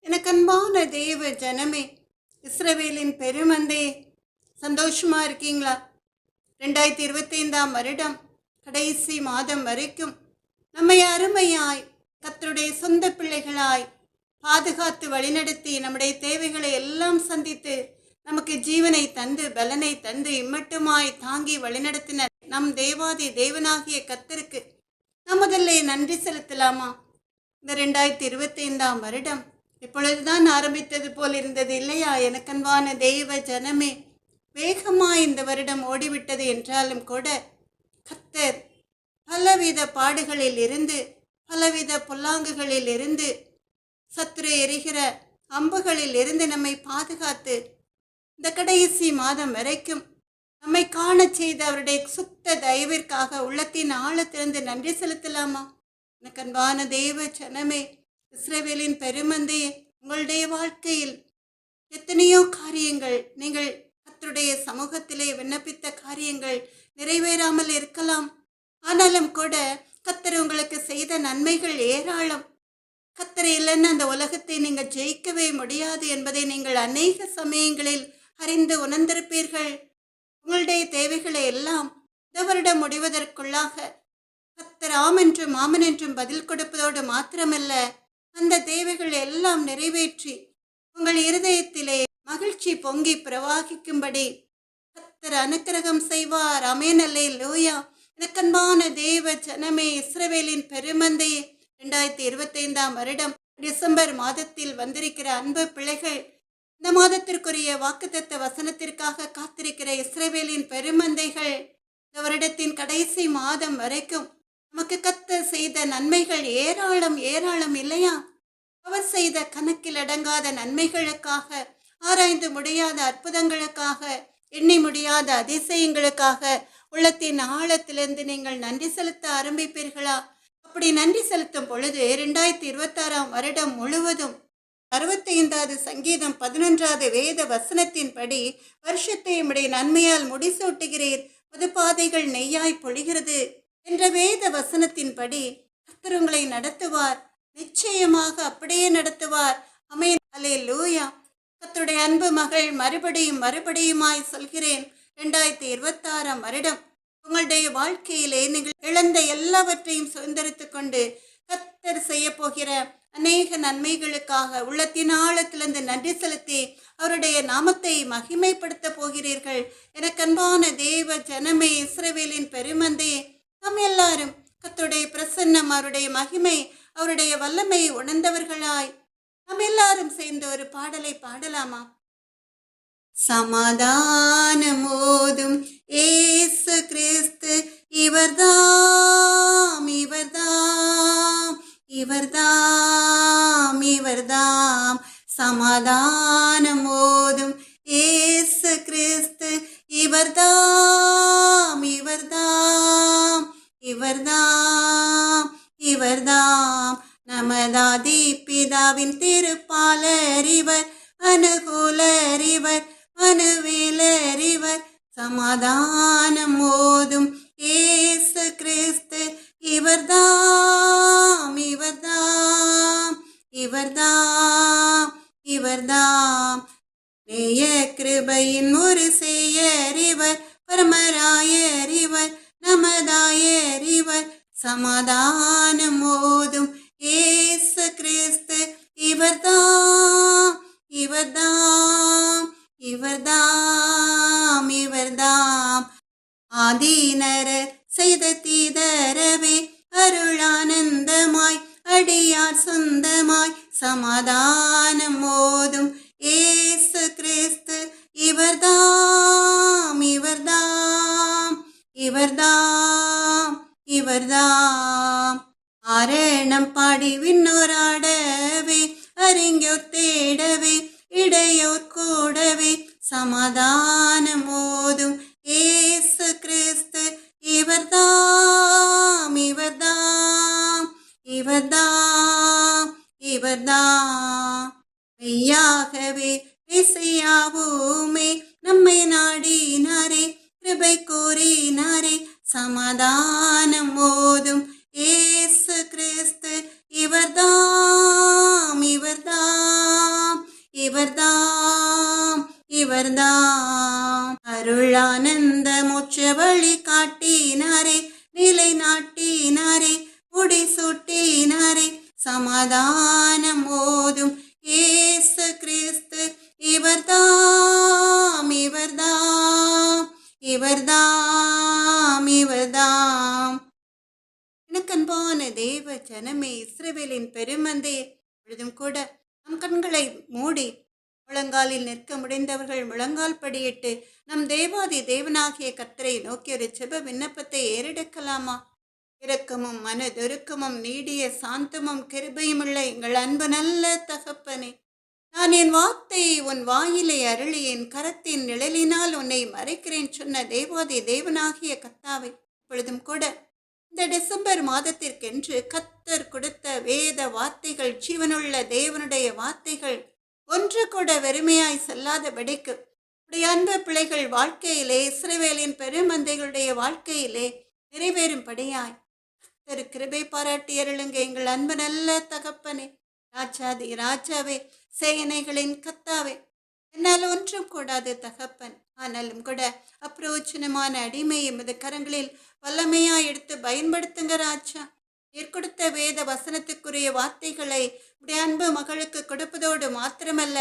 எனக்கு அன்பான தேவ ஜனமே, இஸ்ரவேலின் பெருமந்தே, சந்தோஷமா இருக்கீங்களா? 2025ஆம் வருடம் கடைசி மாதம் வரைக்கும் நம்மை அருமையாய் கர்த்தருடைய சொந்த பிள்ளைகளாய் பாதுகாத்து வழிநடத்தி நம்முடைய தேவைகளை எல்லாம் சந்தித்து நமக்கு ஜீவனை தந்து பலனை தந்து இம்மட்டுமாய் தாங்கி வழிநடத்தின நம் தேவாதி தேவனாகிய கர்த்தருக்கு நாம் முதல்ல நன்றி செலுத்தலாமா? இந்த 2025ஆம் வருடம் இப்பொழுதுதான் ஆரம்பித்தது போல் இருந்தது இல்லையா? எனக்கன்பான தெய்வ ஜனமே, வேகமாய் இந்த வருடம் ஓடிவிட்டது என்றாலும் கூட கர்த்தர் பலவித பாடுகளில் இருந்து, பலவித பொல்லாங்குகளில் இருந்து, சத்துரு எரிகிற அம்புகளில் இருந்து நம்மை பாதுகாத்து இந்த கடைசி மாதம் வரைக்கும் நம்மை காண செய்த அவருடைய சுத்த தயவிற்காக உள்ளத்தின் ஆழத்திலிருந்து நன்றி செலுத்தலாமா? எனக்கு அன்பான தெய்வ ஜனமே, இஸ்ரவேலின் பெருமந்தையே, உங்களுடைய வாழ்க்கையில் எத்தனையோ காரியங்கள், நீங்கள் கர்த்தருடைய சமூகத்திலே விண்ணப்பித்த காரியங்கள் நிறைவேறாமல் இருக்கலாம். ஆனாலும் கூட கர்த்தர் உங்களுக்கு செய்த நன்மைகள் ஏராளம். கர்த்தர் இல்லைன்னு அந்த உலகத்தை நீங்கள் ஜெயிக்கவே முடியாது என்பதை நீங்கள் அநேக சமயங்களில் அறிந்து உணர்ந்திருப்பீர்கள். உங்களுடைய தேவைகளை எல்லாம் இந்த வருடம் முடிவதற்குள்ளாக கர்த்தர் ஆம் என்றும் ஆமன் என்றும் பதில் கொடுப்பதோடு மாத்திரமல்ல, அந்த தேவைகள் எல்லாம் நிறைவேற்றி உங்கள் இருதயத்திலே மகிழ்ச்சி பொங்கி பிரவாகிக்கும்படி கர்த்தர் அனுக்கிரகம் செய்வார். ஆமென், அல்லேலூயா. எனக்கன்பான தேவ ஜனமே, இஸ்ரவேலின் பெருமந்தையே, 2025ஆம் வருடம் டிசம்பர் மாதத்தில் வந்திருக்கிற அன்பு பிள்ளைகள், இந்த மாதத்திற்குரிய வாக்குத்தத்த வசனத்திற்காக காத்திருக்கிற இஸ்ரவேலின் பெருமந்தைகள், இந்த வருடத்தின் கடைசி மாதம் வரைக்கும் நமக்கு கர்த்தர் செய்த நன்மைகள் ஏராளம் ஏராளம் இல்லையா? அவர் செய்த கணக்கில் அடங்காத நன்மைகளுக்காக, ஆராய்ந்து முடியாத அற்புதங்களுக்காக, எண்ணி முடியாத அதிசயங்களுக்காக உள்ளத்தின் ஆழத்திலிருந்து நீங்கள் நன்றி செலுத்த ஆரம்பிப்பீர்களா? அப்படி நன்றி செலுத்தும் பொழுது 2026ஆம் வருடம் முழுவதும் 65வது சங்கீதம் 11வது வேத வசனத்தின்படி, வருஷத்தை உம்முடைய நன்மையால் முடிசூட்டுகிறீர், புதுப்பாதைகள் நெய்யாய் பொழிகிறது என்ற வேத வசனத்தின்படி கர்த்தர் உங்களை நடத்துவார். நிச்சயமாக அப்படியே நடத்துவார். ஆமென், அல்லேலூயா. கர்த்தருடைய அன்பு மகள், மறுபடியும் மறுபடியுமாய் சொல்கிறேன், 2026ஆம் வருடம் உங்களுடைய வாழ்க்கையிலே நீங்கள் இழந்த எல்லாவற்றையும் சுதந்திரித்து கொண்டு கர்த்தர் செய்ய போகிற அநேக நன்மைகளுக்காக உள்ளத்தின் ஆழத்திலிருந்து நன்றி செலுத்தி அவருடைய நாமத்தை மகிமைப்படுத்த போகிறீர்கள். எனக்கு அன்பான தேவ ஜனமே, இஸ்ரவேலின் பெருமந்தையே, நாம் எல்லாரும் கர்த்தருடைய பிரசன்னம், அவருடைய மகிமை, அவருடைய வல்லமை உணர்ந்தவர்களாய் நாம் எல்லாரும் சேர்ந்து ஒரு பாடலை பாடலாமா? சமாதானம் ஓதும் ஏசு கிறிஸ்து இவர்தாம் இவர்தாம் இவர்தாம் இவர்தாம். சமாதானம் ஓதும் ஏசு கிறிஸ்து இவர்தாம் இவர்தாம் இவர்தாம் இவர்தாம். நமதாதி பிதாவின் திருப்பாலர் இவர், அனுகூலர் இவர், மனுவேலர் இவர். சமாதானம் ஓதும் ஏசு கிறிஸ்து இவர்தாம் இவர்தாம் இவர்தாம் இவர்தாம். நேய கிருபையின் ஒரு செய்யர் இவர், பரமராயர் இவர், நமதாயர் இவர். சமாதானம் ஓதும் ஏசு கிறிஸ்து இவர்தாம் இவர்தாம் இவர்தாம் இவர்தாம். ஆதீனர செய்த தீதரவே அருளானந்தமாய் அடியார் சொந்தமாய். சமாதானம் ஓதும் ஏசு கிறிஸ்து இவர்தாம் இவர்தாம் இவர்தாம் இவர்தாம். ஆரணம் பாடி விண்ணோராடவே, அறிஞர் தேடவே, இடையோர் கூடவே. சமாதானம் ஓதும் ஏசு கிறிஸ்து இவர்தாம் இவர்தாம் இவர்தாம் இவர்தாம். மெய்யாகவே மெசியாவுமே நம்மை நாடினாரே, கிருபை கூறினாரே. சமாதானம் ஓதும் ஏசு கிறிஸ்து இவர்தாம் இவர்தாம் இவர்தாம் இவர்தாம் அருளானந்த மோட்ச வழி காட்டினாரே, நிலை நாட்டினாரே, முடி சூட்டினாரே, சமாதானம் ஓதும் இயேசு கிறிஸ்து. இவர்தாம் இவர்தாம் இவர்தாம் இவர்தாம். எனக்கன்பான தேவ ஜனமே, இஸ்ரவேலின் பெருமந்தே, பொழுதும் கூட நம் கண்களை மூடி முழங்காலில் நிற்க முடிந்தவர்கள் முழங்கால் படியிட்டு நம் தேவாதி தேவனாகிய கர்த்தரை நோக்கி ஒரு செப விண்ணப்பத்தை ஏறெடுக்கலாமா? இரக்கமும் மனதொருக்கமும் நீடிய சாந்தமும் கிருபையுமுள்ள எங்கள் அன்பு நல்ல தகப்பனே, நான் என் வார்த்தையை உன் வாயிலை அருளி என் கரத்தின் நிழலினால் உன்னை மறைக்கிறேன் சொன்ன தேவாதி தேவனாகிய கர்த்தாவே, இப்பொழுதும் கூட இந்த டிசம்பர் மாதத்திற்கென்று கர்த்தர் கொடுத்த வேத வார்த்தைகள், ஜீவனுள்ள தேவனுடைய வார்த்தைகள் ஒன்று கூட வெறுமையாய் செல்லாதபடிக்கு உடைய அன்பு பிள்ளைகள் வாழ்க்கையிலே, இஸ்ரவேலின் பெருமந்தைகளுடைய வாழ்க்கையிலே நிறைவேறும்படியாய் கர்த்தர் கிருபை பாராட்டி அருளுங்க எங்கள் அன்பு நல்ல தகப்பனே. ராஜாதி ராஜாவே, சேனைகளின் கர்த்தாவே, என்னால் ஒன்றும் கூடாது தகப்பன், ஆனாலும் கூட அப்பிரோச்சனமான அடிமை எமது கரங்களில் வல்லமையா எடுத்து பயன்படுத்துங்க ராஜா. நீர் கொடுத்த வேத வசனத்துக்குரிய வார்த்தைகளை உடைய அன்பு மகளுக்கு கொடுப்பதோடு மாத்திரமல்ல,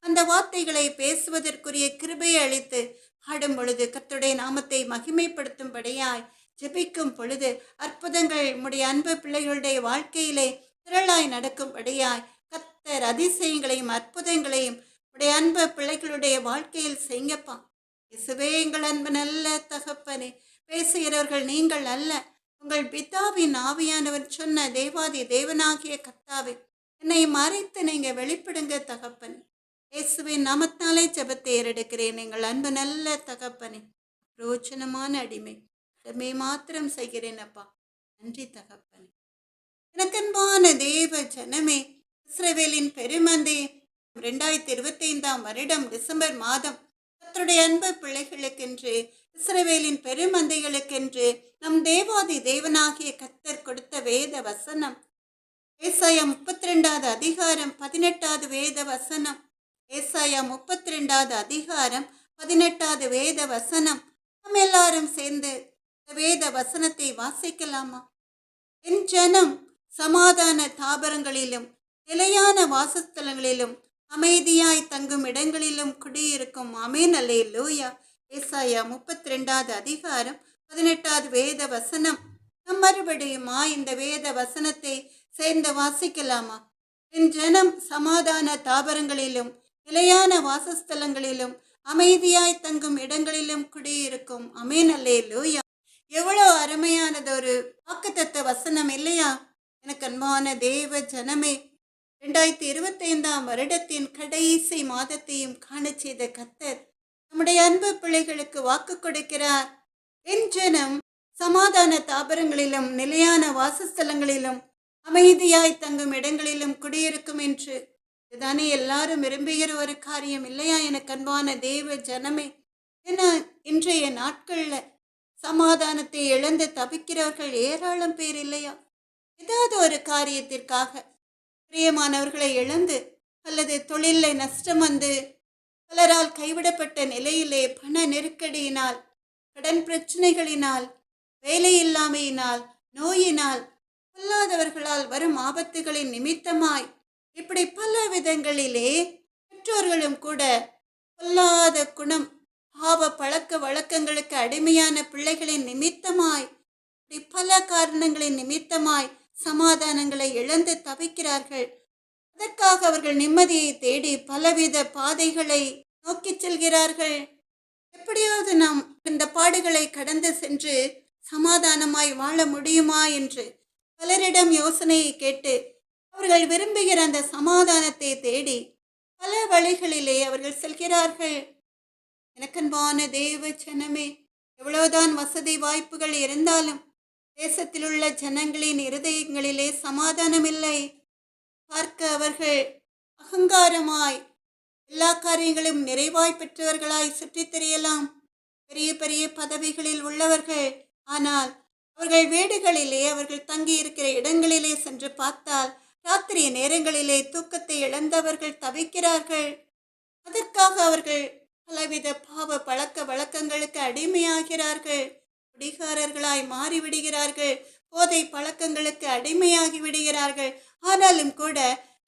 அந்த வார்த்தைகளை பேசுவதற்குரிய கிருபையை அளித்து பாடும் பொழுது கர்த்தருடைய நாமத்தை மகிமைப்படுத்தும்படியாய் ஜெபிக்கும் பொழுது அற்புதங்கள் உடைய அன்பு பிள்ளைகளுடைய வாழ்க்கையிலே திரளாய் நடக்கும்படியாய் கர்த்தர் அதிசயங்களையும் அற்புதங்களையும் உடைய அன்பு பிள்ளைகளுடைய வாழ்க்கையில் செய்யப்பா. இயேசுவே எங்கள் அன்பு நல்ல தகப்பனே, பேசுகிறவர்கள் நீங்கள் அல்ல, உங்கள் பிதாவின் ஆவியானவர் சொன்ன தேவாதி தேவனாகிய கர்த்தாவே, என்னை மறைத்து நீங்க வெளிப்படுங்க தகப்பனே. இயேசுவின் நாமத்தாலே ஜெபத்தை ஏறெடுக்கிறேன் எங்கள் அன்பு நல்ல தகப்பனே. பிரோஜனமான அடிமை கடமை மாத்திரம் செய்கிறேன் அப்பா, நன்றி தகப்பனே. எனக்கன்பான தேவ ஜனமே, இஸ்ரவேலின் பெருமந்தே, 2025 வருடம் டிசம்பர் மாதம் கர்த்தருடைய அன்பு பிள்ளைகளுக்கென்று, இஸ்ரவேலின் பெருமந்தைகளுக்கென்று நம் தேவாதி தேவனாகிய கர்த்தர் கொடுத்த வேத வசனம் ஏசாயா 32 அதிகாரம் 18 வேத வசனம். ஏசாயா 32 அதிகாரம் 18 வேத வசனம். நம்ம எல்லாரும் சேர்ந்து வேத வசனத்தை வாசிக்கலாமா? என் ஜனம் சமாதான தாபரங்களிலும் நிலையான வாசஸ்தலங்களிலும் அமைதியாய் தங்கும் இடங்களிலும் குடியிருக்கும். ஆமென் அல்லேலூயா. ஏசாயா 32 அதிகாரம் 18 வேத வசனம். நம் மறுபடியுமா இந்த வேத வசனத்தை சேர்ந்து வாசிக்கலாமா? என் ஜனம் சமாதான தாபரங்களிலும் நிலையான வாசஸ்தலங்களிலும் அமைதியாய் தங்கும் இடங்களிலும் குடியிருக்கும். ஆமென் அல்லேலூயா. எவ்வளோ அருமையானது ஒரு வாக்குத்தத்த வசனம் இல்லையா? எனக்கு அன்பான தேவ ஜனமே, 2025 வருடத்தின் கடைசி மாதத்தையும் காண செய்த கர்த்தர் நம்முடைய அன்பு பிள்ளைகளுக்கு வாக்கு கொடுக்கிறார். என் ஜனம் சமாதான தாபரங்களிலும் நிலையான வாசஸ்தலங்களிலும் அமைதியாய் தங்கும் இடங்களிலும் குடியிருக்கும் என்று. இதுதானே எல்லாரும் விரும்புகிற ஒரு காரியம் இல்லையா எனக்கு அன்பான தேவ ஜனமே? ஏன்னா இன்றைய நாட்கள்ல சமாதானத்தை இழந்து தவிக்கிறவர்கள் ஏராளம் பேர் இல்லையா? ஏதாவது ஒரு காரியத்திற்காக பிரியமானவர்களை இழந்து அல்லது தொழிலில் நஷ்டம் வந்து பலரால் கைவிடப்பட்ட நிலையிலே பண நெருக்கடியினால், கடன் பிரச்சனைகளினால், வேலையில்லாமையினால், நோயினால், பொல்லாதவர்களால் வரும் ஆபத்துகளின் நிமித்தமாய், இப்படி பல விதங்களிலே பெற்றோர்களும் கூட பொல்லாத குணம், பாவ பழக்க வழக்கங்களுக்கு அடிமையான பிள்ளைகளின் நிமித்தமாய், இப்படி பல காரணங்களின் நிமித்தமாய் சமாதானங்களை இழந்து தவிக்கிறார்கள். அதற்காக அவர்கள் நிம்மதியை தேடி பலவித பாதைகளை நோக்கி செல்கிறார்கள். எப்படியாவது நாம் இந்த பாடுகளை கடந்து சென்று சமாதானமாய் வாழ முடியுமா என்று பலரிடம் யோசனையை கேட்டு அவர்கள் விரும்புகிற அந்த சமாதானத்தை தேடி பல வழிகளிலே அவர்கள் செல்கிறார்கள். எனக்கன்பான தேவ ஜனமே, எவ்வளவுதான் வசதி வாய்ப்புகள் இருந்தாலும் தேசத்தில் உள்ள ஜனங்களின் இருதயங்களிலே சமாதானம் இல்லை. பார்க்க அவர்கள் அகங்காரமாய் எல்லா காரியங்களும் நிறைவாய் பெற்றவர்களாய் சுற்றித் திரியலாம், பெரிய பெரிய பதவிகளில் உள்ளவர்கள். ஆனால் அவர்கள் வீடுகளிலே, அவர்கள் தங்கி இருக்கிற இடங்களிலே சென்று பார்த்தால் ராத்திரி நேரங்களிலே தூக்கத்தை இழந்தவர்கள் தவிக்கிறார்கள். அதற்காக அவர்கள் பலவித பாவ பழக்க வழக்கங்களுக்கு அடிமையாகிறார்கள். குடிகாரர்களாய் மாறிவிடுகிறார்கள். போதை பழக்கங்களுக்கு அடிமையாகி விடுகிறார்கள். ஆனாலும் கூட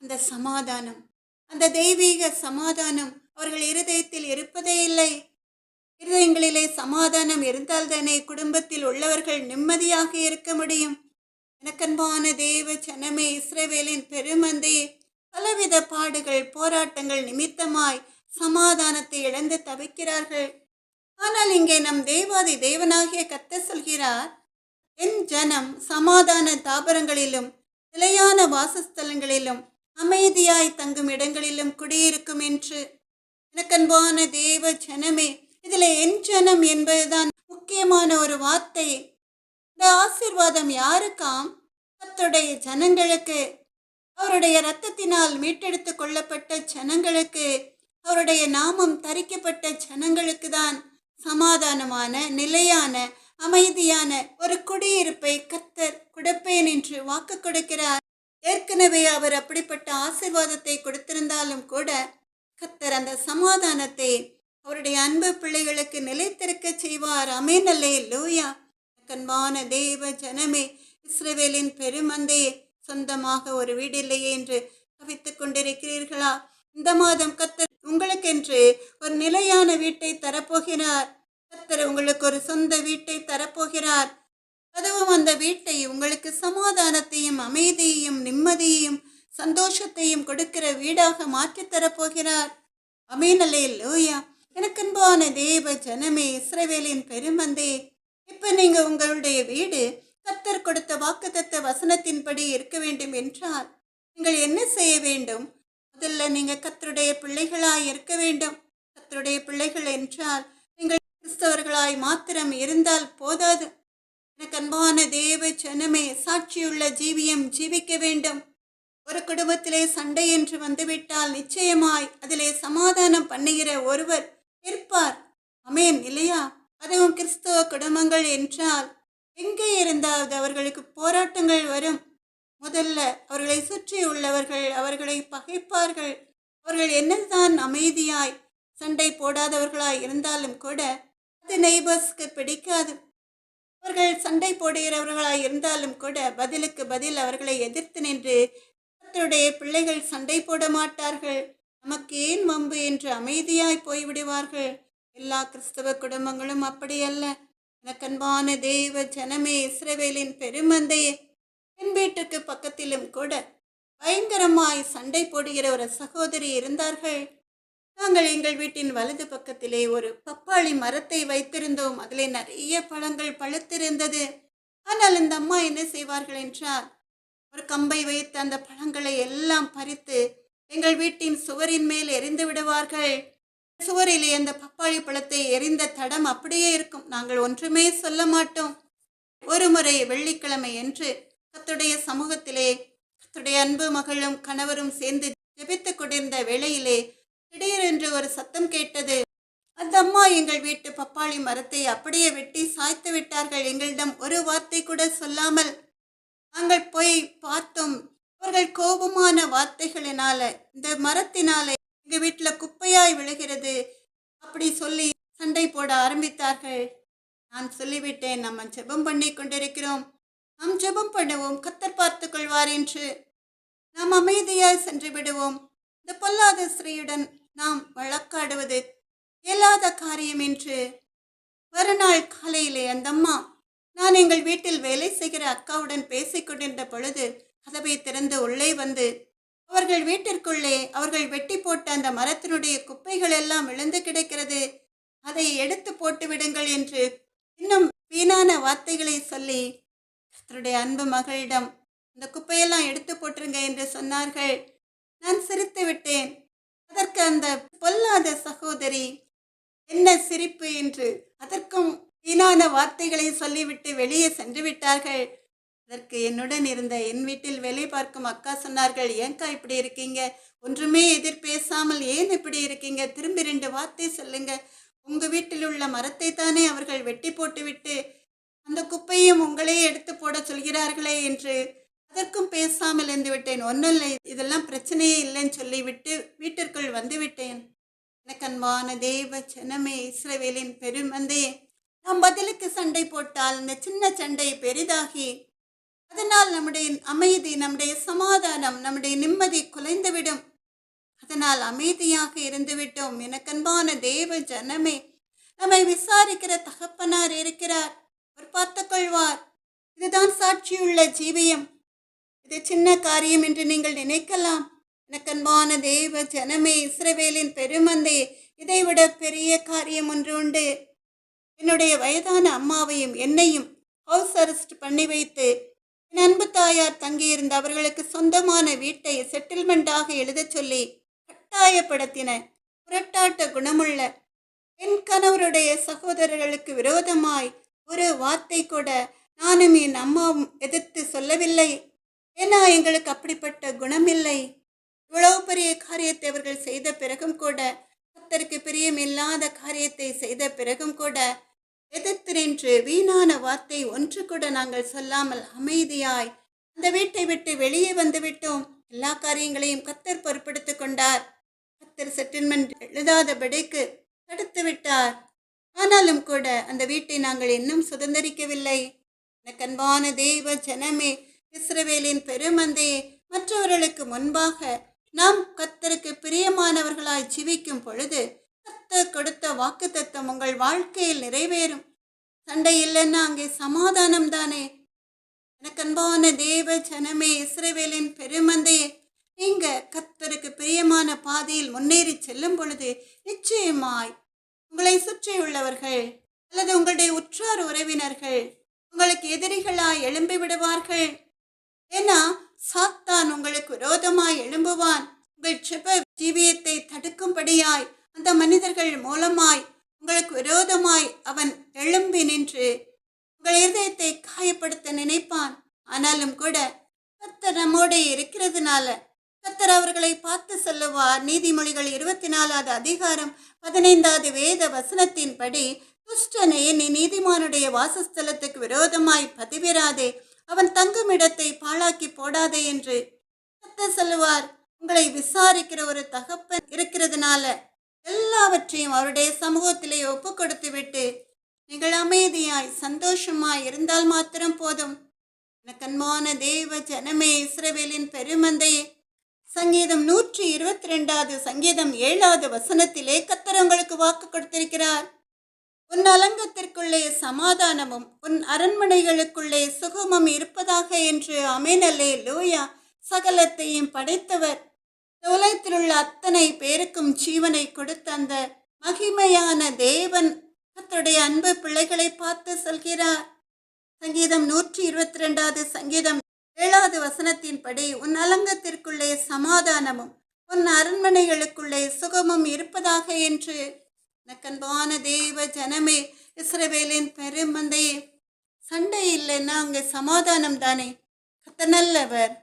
அந்த சமாதானம், அந்த தெய்வீக சமாதானம் அவர்கள் இருதயத்தில் இருப்பதே இல்லை. இருதயங்களிலே சமாதானம் இருந்தால்தானே குடும்பத்தில் உள்ளவர்கள் நிம்மதியாக இருக்க முடியும். எனக்கன்பான தேவ ஜனமே, இஸ்ரவேலின் பெருமந்தையே, பலவித பாடுகள் போராட்டங்கள் நிமித்தமாய் சமாதானத்தை இழந்து தவிக்கிறார்கள். ஆனால் இங்கே நம் தேவாதி தேவனாகிய கர்த்தர் சொல்கிறார், என் ஜனம் சமாதான தாபரங்களிலும் நிலையான வாசஸ்தலங்களிலும் அமைதியாய் தங்கும் இடங்களிலும் குடியிருக்கும் என்று. எனக்கன்பான தேவ ஜனமே, இதில் என் ஜனம் என்பதுதான் முக்கியமான ஒரு வார்த்தை. இந்த ஆசீர்வாதம் யாருக்காம்? கர்த்தருடைய ஜனங்களுக்கு, அவருடைய இரத்தத்தினால் மீட்டெடுத்து கொள்ளப்பட்ட ஜனங்களுக்கு, அவருடைய நாமம் தரிக்கப்பட்ட ஜனங்களுக்கு தான் சமாதானமான நிலையான அமைதியான ஒரு குடியிருப்பை கர்த்தர் கொடுப்பேன் என்று வாக்கு கொடுக்கிறார். ஏற்கனவே அவர் அப்படிப்பட்ட ஆசீர்வாதத்தை கொடுத்திருந்தாலும் கூட கர்த்தர் அந்த சமாதானத்தை அவருடைய அன்பு பிள்ளைகளுக்கு நிலைத்திருக்க செய்வார். ஆமென், அல்லேலூயா. கண்பான தேவ ஜனமே, இஸ்ரவேலின் பெருமந்தையே, சொந்தமாக ஒரு வீடு இல்லையே என்று தவித்துக் கொண்டிருக்கிறீர்களா? இந்த மாதம் கர்த்தர் உங்களுக்கென்று ஒரு நிலையான வீட்டை தரப்போகிறார். கர்த்தர் உங்களுக்கு ஒரு சொந்த வீட்டை தரப்போகிறார். அதுவும் அந்த வீட்டை உங்களுக்கு சமாதானத்தையும் அமைதியையும் நிம்மதியையும் சந்தோஷத்தையும் கொடுக்கிற வீடாக மாற்றித் தரப்போகிறார். ஆமென், அல்லேலூயா. எனக்கன்பான தேவ ஜனமே, இஸ்ரவேலின் பெருமந்தே, இப்ப நீங்க உங்களுடைய வீடு கர்த்தர் கொடுத்த வாக்குத்தத்த வசனத்தின்படி இருக்க வேண்டும் என்றால் நீங்கள் என்ன செய்ய வேண்டும்? முதல்ல நீங்க கர்த்தருடைய பிள்ளைகளாய் இருக்க வேண்டும். கர்த்தருடைய பிள்ளைகள் என்றால் நீங்கள் கிறிஸ்தவர்களாய் மாத்திரம் இருந்தால் போதாது. எனக்கன்பான தேவ ஜனமே, சாட்சியுள்ள ஜீவியம் ஜீவிக்க வேண்டும். ஒரு குடும்பத்திலே சண்டை என்று வந்துவிட்டால் நிச்சயமாய் அதிலே சமாதானம் பண்ணுகிற ஒருவர் இருப்பார். ஆமென், இல்லையா? அதுவும் கிறிஸ்தவ குடும்பங்கள் என்றால் எங்கே இருந்தாவது அவர்களுக்கு போராட்டங்கள் வரும். முதல்ல அவர்களை சுற்றி உள்ளவர்கள் அவர்களை பகைப்பார்கள். அவர்கள் என்னதான் அமைதியாய் சண்டை போடாதவர்களாய் இருந்தாலும் கூட அது நெய்பர்ஸ்க்கு பிடிக்காது. அவர்கள் சண்டை போடுகிறவர்களாய் இருந்தாலும் கூட பதிலுக்கு பதில் அவர்களை எதிர்த்து நின்று கர்த்தருடைய பிள்ளைகள் சண்டை போட மாட்டார்கள். நமக்கு ஏன் வம்பு என்று அமைதியாய் போய்விடுவார்கள். எல்லா கிறிஸ்தவ குடும்பங்களும் அப்படியல்ல. எனக்கன்பான தேவ ஜனமே, இஸ்ரவேலின் பெருமந்தையே, என் வீட்டுக்கு பக்கத்திலும் கூட பயங்கரமாய் சண்டை போடுகிற ஒரு சகோதரி இருந்தார்கள். நாங்கள் எங்கள் வீட்டின் வலது பக்கத்திலே ஒரு பப்பாளி மரத்தை வைத்திருந்தோம். அதிலே நிறைய பழங்கள் பழுத்திருந்தது. ஆனால் இந்த அம்மா என்ன செய்வார்கள் என்றால், ஒரு கம்பை வைத்து அந்த பழங்களை எல்லாம் பறித்து எங்கள் வீட்டின் சுவரின் மேல் எரிந்து விடுவார்கள். சுவரிலே அந்த பப்பாளி பழத்தை எரிந்த தடம் அப்படியே இருக்கும். நாங்கள் ஒன்றுமே சொல்ல மாட்டோம். ஒரு முறை வெள்ளிக்கிழமை என்று கர்த்தருடைய சமூகத்திலே கர்த்தருடைய அன்பு மகளும் கணவரும் சேர்ந்து ஜெபித்துக் கொண்டிருந்த வேளையிலே திடீரென்று ஒரு சத்தம் கேட்டது. அந்த அம்மா எங்கள் வீட்டு பப்பாளி மரத்தை அப்படியே வெட்டி சாய்த்து விட்டார்கள். எங்களிடம் ஒரு வார்த்தை கூட சொல்லாமல். நாங்கள் போய் பார்த்தோம். அவர்கள் கோபமான வார்த்தைகளினால, இந்த மரத்தினாலே எங்க வீட்டுல குப்பையாய் விழுகிறது அப்படி சொல்லி சண்டை போட ஆரம்பித்தார்கள். நான் சொல்லிவிட்டேன், நம்ம ஜெபம் பண்ணி கொண்டிருக்கிறோம், நாம் ஜெபம் பண்ணுவோம், கர்த்தர் பார்த்து கொள்வார் என்று. நாம் அமைதியாய் சென்று விடுவோம். இந்த பொல்லாத ஸ்திரீயுடன் நாம் வழக்காடுவது இயலாத காரியம் என்று. மறுநாள் காலையிலே அந்த அம்மா, நான் எங்கள் வீட்டில் வேலை செய்கிற அக்காவுடன் பேசிக்கொண்டிருந்த பொழுது கதவை திறந்து உள்ளே வந்து, அவர்கள் வீட்டிற்குள்ளே அவர்கள் வெட்டி போட்ட அந்த மரத்தினுடைய குப்பைகள் எல்லாம் விழுந்து கிடக்கிறது, அதை எடுத்து போட்டு விடுங்கள் என்று இன்னும் வீணான வார்த்தைகளை சொல்லி கர்த்தருடைய அன்பு மகளிடம் இந்த குப்பையெல்லாம் எடுத்து போட்டுருங்க என்று சொன்னார்கள். நான் சிரித்து விட்டேன். அதற்கு அந்த பொல்லாத சகோதரி, என்ன சிரிப்பு என்று அதற்கும் வீணான வார்த்தைகளை சொல்லிவிட்டு வெளியே சென்று விட்டார்கள். அதற்கு என்னுடன் இருந்த என் வீட்டில் வேலை பார்க்கும் அக்கா சொன்னார்கள், ஏன்க்கா இப்படி இருக்கீங்க? ஒன்றுமே எதிர் பேசாமல் ஏன் இப்படி இருக்கீங்க? திரும்பி 2 வார்த்தை சொல்லுங்க. உங்க வீட்டில் உள்ள மரத்தை தானே அவர்கள் வெட்டி போட்டுவிட்டு அந்த குப்பையும் உங்களே எடுத்து போட சொல்கிறார்களே என்று. அதற்கும் பேசாமல் இருந்து விட்டேன். ஒன்றும் இல்லை, இதெல்லாம் பிரச்சனையே இல்லைன்னு சொல்லிவிட்டு வீட்டிற்குள் வந்து விட்டேன். எனக்கன்பான தேவ ஜனமே, இஸ்ரவேலின் பெருமந்தையே, நாம் பதிலுக்கு சண்டை போட்டால் இந்த சின்ன சண்டை பெரிதாகி அதனால் நம்முடைய அமைதி, நம்முடைய சமாதானம், நம்முடைய நிம்மதி குலைந்துவிடும். அதனால் அமைதியாக இருந்து விட்டோம். எனக்கன்பான தேவ ஜனமே, நம்மை விசாரிக்கிற தகப்பனார் இருக்கிறார். அவர் பார்த்துக் கொள்வார். இதுதான் சாட்சியுள்ள ஜீவியம். இது சின்ன காரியம் என்று நீங்கள் நினைக்கலாம். எனக்கன்பான தேவ ஜனமே, இஸ்ரவேலின் பெருமந்தே, இதைவிட பெரிய காரியம் ஒன்று உண்டு. என்னுடைய வயதான அம்மாவையும் என்னையும் ஹவுஸ் அரெஸ்ட் பண்ணி வைத்து என் அன்பு தாயார் தங்கியிருந்த அவர்களுக்கு சொந்தமான வீட்டை செட்டில்மெண்டாக எழுதச் சொல்லி கட்டாயப்படுத்தின புரட்டாட்ட குணமுள்ள என் கணவருடைய சகோதரர்களுக்கு விரோதமாய் ஒரு வார்த்தை கூட நானும் என் அம்மாவும் எதிர்த்து சொல்லவில்லை. ஏன்னா எங்களுக்கு அப்படிப்பட்ட குணமில்லை. இவ்வளவு பெரிய காரியத்தை அவர்கள் செய்த பிறகும் கூட, கர்த்தருக்கு பிரியமில்லாத காரியத்தை செய்த பிறகும் கூட எதிர்த்து நின்று வீணான வார்த்தை ஒன்று கூட நாங்கள் சொல்லாமல் அமைதியாய் அந்த வீட்டை விட்டு வெளியே வந்து விட்டோம். எல்லா காரியங்களையும் கர்த்தர் பொறுப்படுத்திக் கொண்டார். கர்த்தர் செட்டில்மெண்ட் எழுதாதபடிக்கு தடுத்து விட்டார். ஆனாலும் கூட அந்த வீட்டை நாங்கள் இன்னும் சுதந்திரிக்கவில்லை. எனக்கு அன்பான தெய்வ ஜனமே, இஸ்ரவேலின் பெருமந்தே, மற்றவர்களுக்கு முன்பாக நாம் கர்த்தருக்கு பிரியமானவர்களாய் ஜீவிக்கும் பொழுது கர்த்தர் கொடுத்த வாக்குத்தத்தம் உங்கள் வாழ்க்கையில் நிறைவேறும். சண்டை இல்லைன்னா அங்கே சமாதானம் தானே. எனக்கு அன்பான தேவ ஜனமே, இஸ்ரவேலின் பெருமந்தே, நீங்க கர்த்தருக்கு பிரியமான பாதையில் முன்னேறி செல்லும் பொழுது நிச்சயமாய் உங்களை சுற்றியுள்ளவர்கள் அல்லது உங்களுடைய உற்றார் உறவினர்கள் உங்களுக்கு எதிரிகளாய் எழும்பி விடுவார்கள். ஏன்னா சாத்தான் உங்களுக்கு விரோதமாய் எழும்புவான். உங்கள் ஜெப ஜீவியத்தை தடுக்கும்படியாய் அந்த மனிதர்கள் மூலமாய் உங்களுக்கு விரோதமாய் அவன் எழும்பி நின்று உங்கள் இதயத்தை காயப்படுத்த நினைப்பான். ஆனாலும் கூட கர்த்தர் நம்மோடு இருக்கிறதுனால கர்த்தர் அவர்களை பார்த்து சொல்லுவார். நீதிமொழிகள் 24வது அதிகாரம் 15வது வேத வசனத்தின்படி, துஷ்டனே, நீ நீதிமானுடைய வாசஸ்தலத்துக்கு விரோதமாய் பதிவிராதே, அவன் தங்கும் இடத்தை பாழாக்கி போடாதே என்று கர்த்தர் சொல்லுவார். உங்களை விசாரிக்கிற ஒரு தகப்பன் இருக்கிறதுனால எல்லாவற்றையும் அவருடைய சமூகத்திலே ஒப்பு கொடுத்து விட்டு நீங்கள் அமைதியாய் சந்தோஷமாய் இருந்தால் மாத்திரம் போதும். எனக்கு அன்பான தேவ ஜனமே, இஸ்ரவேலின் பெருமந்தையே, சங்கீதம் 122வது சங்கீதம் 7வது வசனத்திலே கர்த்தர் உங்களுக்கு வாக்கு கொடுத்திருக்கிறார். உன் அலங்கத்திற்குள்ளே சமாதானமும் உன் அரண்மனைகளுக்குள்ளே சுகமும் இருப்பதாக என்று. ஆமென், அல்லேலூயா. சகலத்தையும் படைத்தவர், உலகத்தில் உள்ள அத்தனை பேருக்கும் ஜீவனை கொடுத்த அந்த மகிமையான தேவன் கர்த்தருடைய அன்பு பிள்ளைகளை பார்த்து சொல்கிறார். சங்கீதம் 122வது சங்கீதம் 7வது வசனத்தின்படி, உன் அலங்கத்திற்குள்ளே சமாதானமும் உன் அரண்மனைகளுக்குள்ளே சுகமும் இருப்பதாக என்று. நக்கன்பான தேவ ஜனமே, இஸ்ரவேலின் பெருமந்தையே, சண்டை இல்லைன்னா அங்கே சமாதானம் தானே. கர்த்தர் நல்லவர்.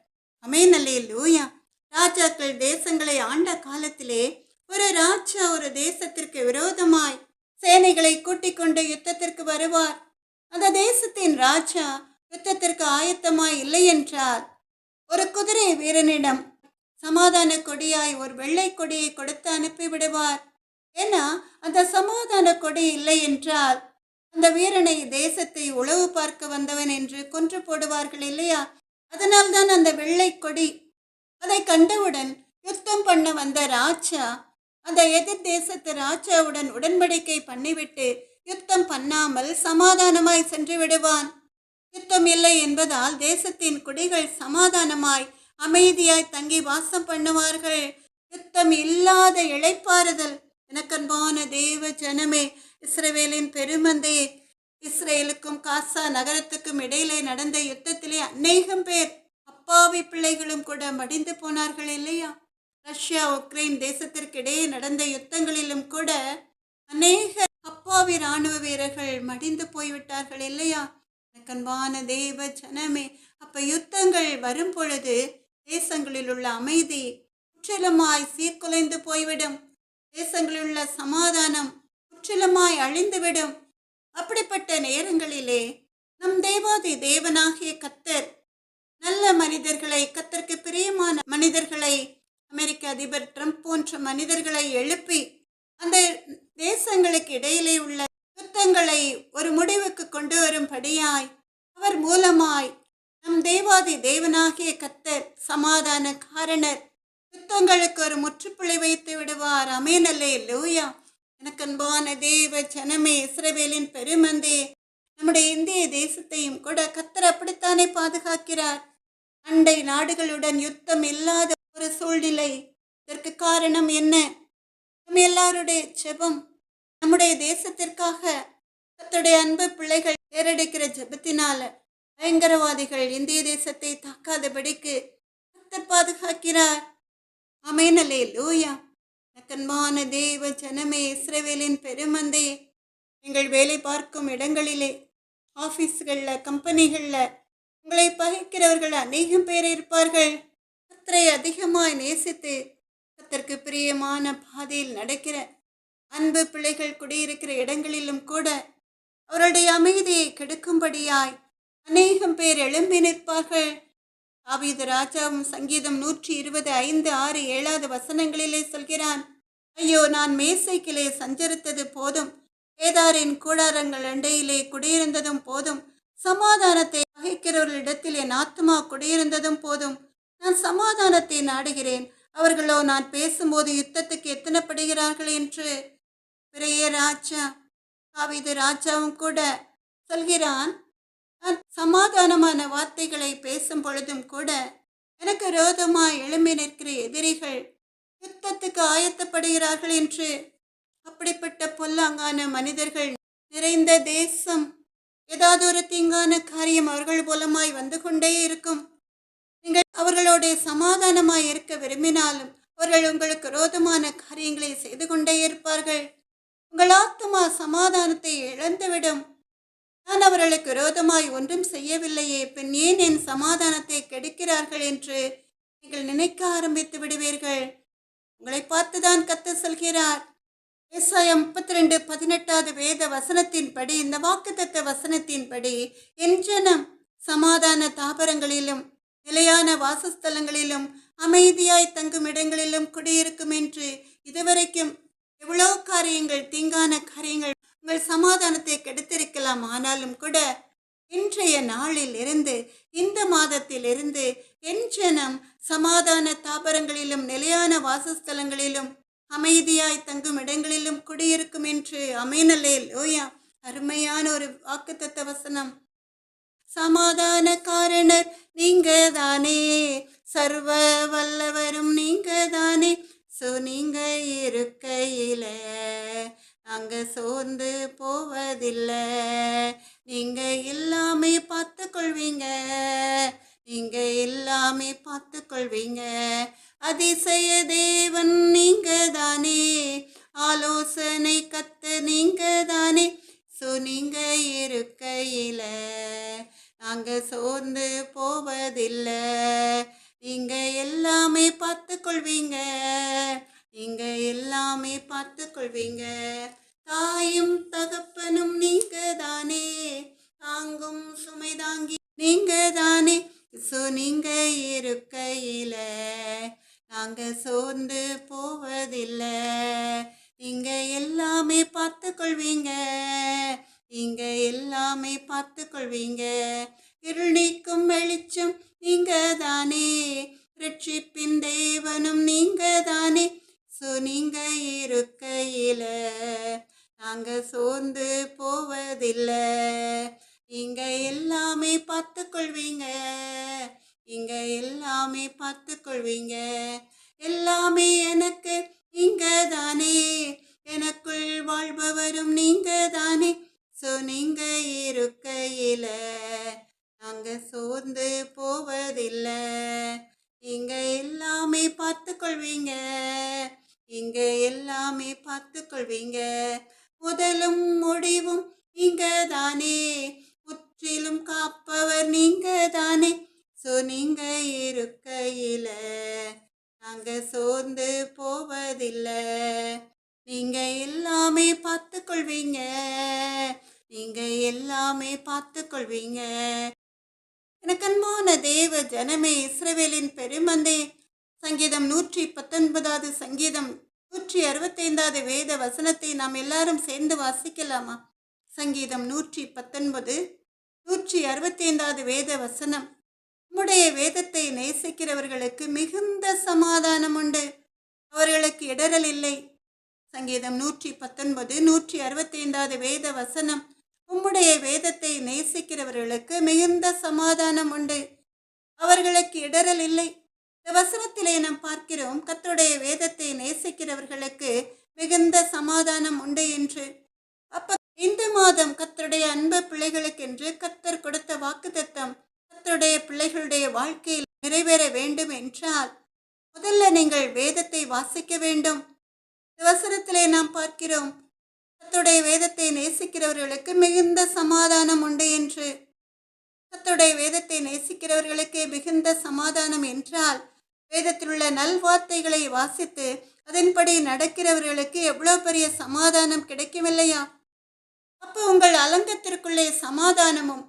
ஆமென், அல்லேலூயா. ராஜாக்கள் தேசங்களை ஆண்ட காலத்திலே ஒரு ராஜா ஒரு தேசத்திற்கு விரோதமாய் சேனைகளை கூட்டிக் கொண்டு யுத்தத்திற்கு வருவார். அந்த தேசத்தின் ராஜா யுத்தத்திற்கு ஆயத்தமாய் இல்லை என்றால் ஒரு குதிரை வீரனிடம் சமாதான கொடியாய் ஒரு வெள்ளை கொடியை கொடுத்து அனுப்பிவிடுவார். ஏன்னா அந்த சமாதான கொடி இல்லை என்றால் அந்த வீரனை தேசத்தை உளவு பார்க்க வந்தவன் என்று கொன்று போடுவார்கள் இல்லையா. அதனால்தான் அந்த வெள்ளை கொடி. அதை கண்டவுடன் யுத்தம் பண்ண வந்த ராஜா அந்த எதிர் தேசத்து ராஜாவுடன் உடன்படிக்கை பண்ணிவிட்டு யுத்தம் பண்ணாமல் சமாதானமாய் சென்று விடுவான். யுத்தம் இல்லை என்பதால் தேசத்தின் குடிகள் சமாதானமாய் அமைதியாய் தங்கி வாசம் பண்ணுவார்கள். யுத்தம் இல்லாத இளைப்பாறுதல். எனக்கன்பான தேவ ஜனமே, இஸ்ரவேலின் பெருமந்தே, இஸ்ரேலுக்கும் காசா நகரத்துக்கும் இடையிலே நடந்த யுத்தத்திலே அநேகம் பேர் அப்பாவி பிள்ளைகளும் கூட மடிந்து போனார்கள் இல்லையா. ரஷ்யா உக்ரைன் தேசத்திற்கு இடையே நடந்த யுத்தங்களிலும் கூட அநேக அப்பாவி இராணுவ வீரர்கள் மடிந்து போய்விட்டார்கள் இல்லையா. கண்பான தேவ ஜனமே, அப்ப யுத்தங்கள் வரும் பொழுது தேசங்களில் உள்ள அமைதி முற்றிலுமாய் சீர்குலைந்து போய்விடும். தேசங்களில் உள்ள சமாதானம் முற்றிலுமாய் அழிந்துவிடும். அப்படிப்பட்ட நேரங்களிலே நம் தேவாதி தேவனாகிய கர்த்தர் நல்ல மனிதர்களை, கர்த்தருக்கு பிரியமான மனிதர்களை, அமெரிக்க அதிபர் ட்ரம்ப் போன்ற மனிதர்களை எழுப்பி அந்த தேசங்களுக்கு இடையிலே உள்ள யுத்தங்களை ஒரு முடிவுக்கு கொண்டு வரும்படியாய் அவர் மூலமாய் நம் தேவாதி தேவனாகிய கர்த்தர் சமாதான காரணர் யுத்தங்களுக்கு ஒரு முற்றுப்புள்ளி வைத்து விடுவார். ஆமென் அல்லேலூயா. எனக்கு அன்பான தேவ ஜனமே, இஸ்ரவேலின் பெருமந்தே, நம்முடைய இந்திய தேசத்தையும் கூட கர்த்தர் அப்படித்தானே பாதுகாக்கிறார். அண்டை நாடுகளுடன் யுத்தம் இல்லாத ஒரு சூழ்நிலை. இதற்கு காரணம் என்ன? நம்ம எல்லாருடைய ஜெபம். நம்முடைய தேசத்திற்காக கர்த்தருடைய அன்பு பிள்ளைகள் ஏறெடுக்கிற ஜெபத்தினால பயங்கரவாதிகள் இந்திய தேசத்தை தாக்காதபடிக்கு கர்த்தர் பாதுகாக்கிறார். ஆமென் அல்லேலூயா. அன்பான தேவ ஜனமே, இஸ்ரவேலின் பெருமந்தே, நீங்கள் வேலை பார்க்கும் இடங்களிலே, ஆஃபீஸ்களில், கம்பெனிகளில் உங்களை பகைக்கிறவர்கள் அநேகம் பேர் இருப்பார்கள். கர்த்தரை அதிகமாய் நேசித்து கர்த்தருக்கு பிரியமான பாதையில் நடக்கிற அன்பு பிள்ளைகள் குடியிருக்கிற இடங்களிலும் கூட அவருடைய அமைதியை கெடுக்கும்படியாய் அநேகம் பேர் எழும்பி நிற்பார்கள். தாவீது ராஜாவும் சங்கீதம் 120:5-6-7 வசனங்களிலே சொல்கிறான், ஐயோ, நான் மேசைக்கிலே சஞ்சரித்தது போதும், கேதாரின் கூடாரங்கள் அண்டையிலே குடியிருந்ததும் போதும், சமாதானத்தை பகைக்கிறவர்களிடத்தில் என் ஆத்துமா குடியிருந்ததும் போதும். நான் சமாதானத்தை நாடுகிறேன், அவர்களோ நான் பேசும்போது யுத்தத்துக்கு எத்தனைப்படுகிறார்கள் என்று. பெரிய ராஜா தாவீது ராஜாவும் கூட சொல்கிறான், நான் சமாதானமான வார்த்தைகளை பேசும் பொழுதும் கூட எனக்கு விரோதமாய் எழும்பி நிற்கிற எதிரிகள் யுத்தத்துக்கு ஆயத்தப்படுகிறார்கள் என்று. அப்படிப்பட்ட பொல்லாங்கான மனிதர்கள் நிறைந்த தேசம். ஏதாவது ஒரு தீங்கான காரியம் அவர்கள் மூலமாய் வந்து கொண்டே இருக்கும். நீங்கள் அவர்களுடைய சமாதானமாய் இருக்க விரும்பினாலும் அவர்கள் உங்களுக்கு விரோதமான காரியங்களை செய்து கொண்டே இருப்பார்கள். உங்கள் ஆத்துமா சமாதானத்தை இழந்துவிடும். நான் அவர்களுக்கு விரோதமாய் ஒன்றும் செய்யவில்லையே, பின் ஏன் என் சமாதானத்தை கெடுக்கிறார்கள் என்று நீங்கள் நினைக்க ஆரம்பித்து விடுவீர்கள். உங்களை பார்த்துதான் கர்த்தர் சொல்கிறார். ஏசாயா 32:18 வேத வசனத்தின்படி, இந்த வாக்குத்தத்த வசனத்தின்படி, என் ஜனம் சமாதான தாபரங்களிலும் நிலையான வாசஸ்தலங்களிலும் அமைதியாய் தங்கும் இடங்களிலும் குடியிருக்கும் என்று. இதுவரைக்கும் எவ்வளோ காரியங்கள், தீங்கான காரியங்கள் உங்கள் சமாதானத்தை கெடுத்திருக்கலாம். ஆனாலும் கூட இன்றைய நாளில் இருந்து, இந்த மாதத்திலிருந்து என் ஜனம் சமாதான தாபரங்களிலும் நிலையான வாசஸ்தலங்களிலும் அமைதியாய் தங்கும் இடங்களிலும் குடியிருக்கும் என்று. ஆமென் அல்லேலூயா. அருமையான ஒரு வாக்குத்தத்த வசனம். சமாதான காரணர் நீங்க தானே, சர்வ வல்லவரும் நீங்க தானே, நீங்க இருக்கையில நாங்க சோர்ந்து போவதில்லை. நீங்க எல்லாமே பார்த்து கொள்வீங்க, நீங்க எல்லாமே பார்த்து கொள்வீங்க. அதிசய தேவன் நீங்க தானே, ஆலோசனை கத்து நீங்க தானே, நீங்க இருக்கையில நாங்க சோர்ந்து போவதில்லை. நீங்க எல்லாமே பார்த்து கொள்வீங்க, நீங்க எல்லாமே பார்த்து கொள்வீங்க. தாயும் தகப்பனும் நீங்க தானே, தாங்கும் சுமை தாங்கி நீங்க தானே, நீங்க இருக்கையில நாங்க சோர்ந்து போவதில்லை. நீங்க எல்லாமே பார்த்து கொள்வீங்க, நீங்க எல்லாமே பார்த்து கொள்வீங்க. இருள் நீக்கும் வெளிச்சம் நீங்க தானே, ரட்சிப்பின் தேவனும் நீங்க தானே, நீங்க இருக்கையில நாங்க சோர்ந்து போவதில்லை. நீங்க எல்லாமே பார்த்து கொள்வீங்க, நீங்க எல்லாமே பார்த்து கொள்வீங்க. எல்லாமே எனக்கு நீங்க தானே, எனக்குள் வாழ்பவரும் நீங்க தானே, நீங்க இருக்கையில நாங்க சோர்ந்து போவதில்லை. நீங்க எல்லாமே பார்த்து கொள்வீங்க, நீங்க எல்லாமே பார்த்து கொள்வீங்க. முதலும் முடிவும் நீங்க தானே, முற்றிலும் காப்பவர் நீங்க தானே, நீங்க இருக்கையில நாங்க சோர்ந்து போவதில்லை. நீங்க எல்லாமே பார்த்து கொள்வீங்க, நீங்க எல்லாமே பார்த்து கொள்வீங்க. எனக்கு அன்பான தேவ ஜனமே, இஸ்ரவேலின் பெருமந்தே, சங்கீதம் 119 சங்கீதம் 165வது வேத வசனத்தை நாம் எல்லாரும் சேர்ந்து வாசிக்கலாமா? சங்கீதம் 119 165வது வேத வசனம். உம்முடைய வேதத்தை நேசிக்கிறவர்களுக்கு மிகுந்த சமாதானம் உண்டு, அவர்களுக்கு இடரல் இல்லை. சங்கீதம் 119 165வது வேத வசனம். உம்முடைய வேதத்தை நேசிக்கிறவர்களுக்கு மிகுந்த சமாதானம் உண்டு, அவர்களுக்கு இடரல் இல்லை. இந்த வசனத்திலே நாம் பார்க்கிறோம், கர்த்தருடைய வேதத்தை நேசிக்கிறவர்களுக்கு மிகுந்த சமாதானம் உண்டு என்று. அப்ப இந்த மாதம் கர்த்தருடைய அன்பு பிள்ளைகளுக்கென்று கர்த்தர் கொடுத்த வாக்குத்தத்தம் கர்த்தருடைய பிள்ளைகளுடைய வாழ்க்கையில் நிறைவேற வேண்டும் என்றால் முதல்ல நீங்கள் வேதத்தை வாசிக்க வேண்டும். இந்த வசனத்திலே நாம் பார்க்கிறோம், கர்த்தருடைய வேதத்தை நேசிக்கிறவர்களுக்கு மிகுந்த சமாதானம் உண்டு என்று. கர்த்தருடைய வேதத்தை நேசிக்கிறவர்களுக்கு மிகுந்த சமாதானம் என்றால் வேதத்தில் உள்ள நல்வார்த்தைகளை வாசித்து அதன்படி நடக்கிறவர்களுக்கு எவ்வளவு பெரிய சமாதானம் கிடைக்கவில்லையா? அப்போ உங்கள் அலங்கத்திற்குள்ளே சமாதானமும்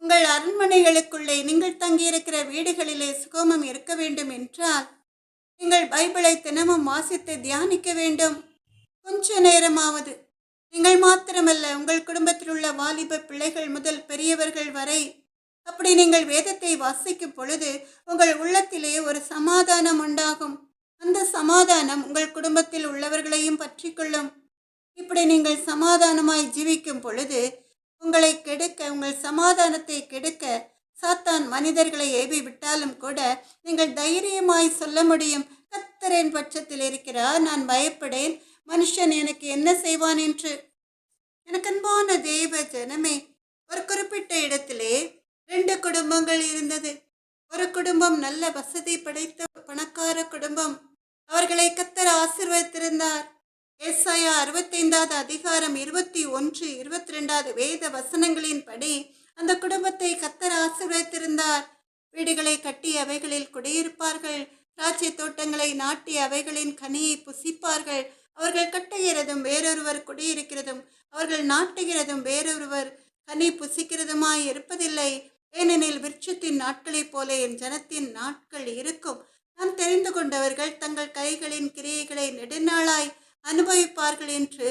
உங்கள் அரண்மனைகளுக்குள்ளே நீங்கள் தங்கியிருக்கிற வீடுகளிலே சுகமும் இருக்க வேண்டும் என்றால் நீங்கள் பைபிளை தினமும் வாசித்து தியானிக்க வேண்டும். கொஞ்ச நேரமாவது. நீங்கள் மாத்திரமல்ல, உங்கள் குடும்பத்தில் உள்ள வாலிப பிள்ளைகள் முதல் பெரியவர்கள் வரை அப்படி நீங்கள் வேதத்தை வாசிக்கும் பொழுது உங்கள் உள்ளத்திலே ஒரு சமாதானம் உண்டாகும். அந்த சமாதானம் உங்கள் குடும்பத்தில் உள்ளவர்களையும் பற்றி கொள்ளும். இப்படி நீங்கள் சமாதானமாய் ஜீவிக்கும் பொழுது உங்களை கெடுக்க, உங்கள் சமாதானத்தை கெடுக்க சாத்தான் மனிதர்களை ஏவி விட்டாலும் கூட நீங்கள் தைரியமாய் சொல்ல முடியும், கர்த்தர் என் பட்சத்தில் இருக்கிறார், நான் பயப்படேன், மனுஷன் எனக்கு என்ன செய்வான் என்று. எனக்கு அன்பான தேவ ஜனமே, ஒரு குறிப்பிட்ட இடத்திலே 2 குடும்பங்கள் இருந்தது. ஒரு குடும்பம் நல்ல வசதி படைத்த பணக்கார குடும்பம். அவர்களை கர்த்தர் ஆசீர்வதித்திருந்தார். ஏசாயா 65வது அதிகாரம் 21 22வது வேத வசனங்களின் படி அந்த குடும்பத்தை கர்த்தர் ஆசீர்வதித்திருந்தார். வீடுகளை கட்டி அவைகளில் குடியிருப்பார்கள், திராட்சை தோட்டங்களை நாட்டி அவைகளின் கனியை புசிப்பார்கள். அவர்கள் கட்டுகிறதும் வேறொருவர் குடியிருக்கிறதும் அவர்கள் நாட்டுகிறதும் வேறொருவர் கனி புசிக்கிறதுமாய் இருப்பதில்லை. ஏனெனில் விருட்சத்தின் நாட்களைப் போல என் ஜனத்தின் நாட்கள் இருக்கும். நான் தெரிந்து கொண்டவர்கள் தங்கள் கைகளின் கிரியைகளை நெடுநாளாய் அனுபவிப்பார்கள் என்று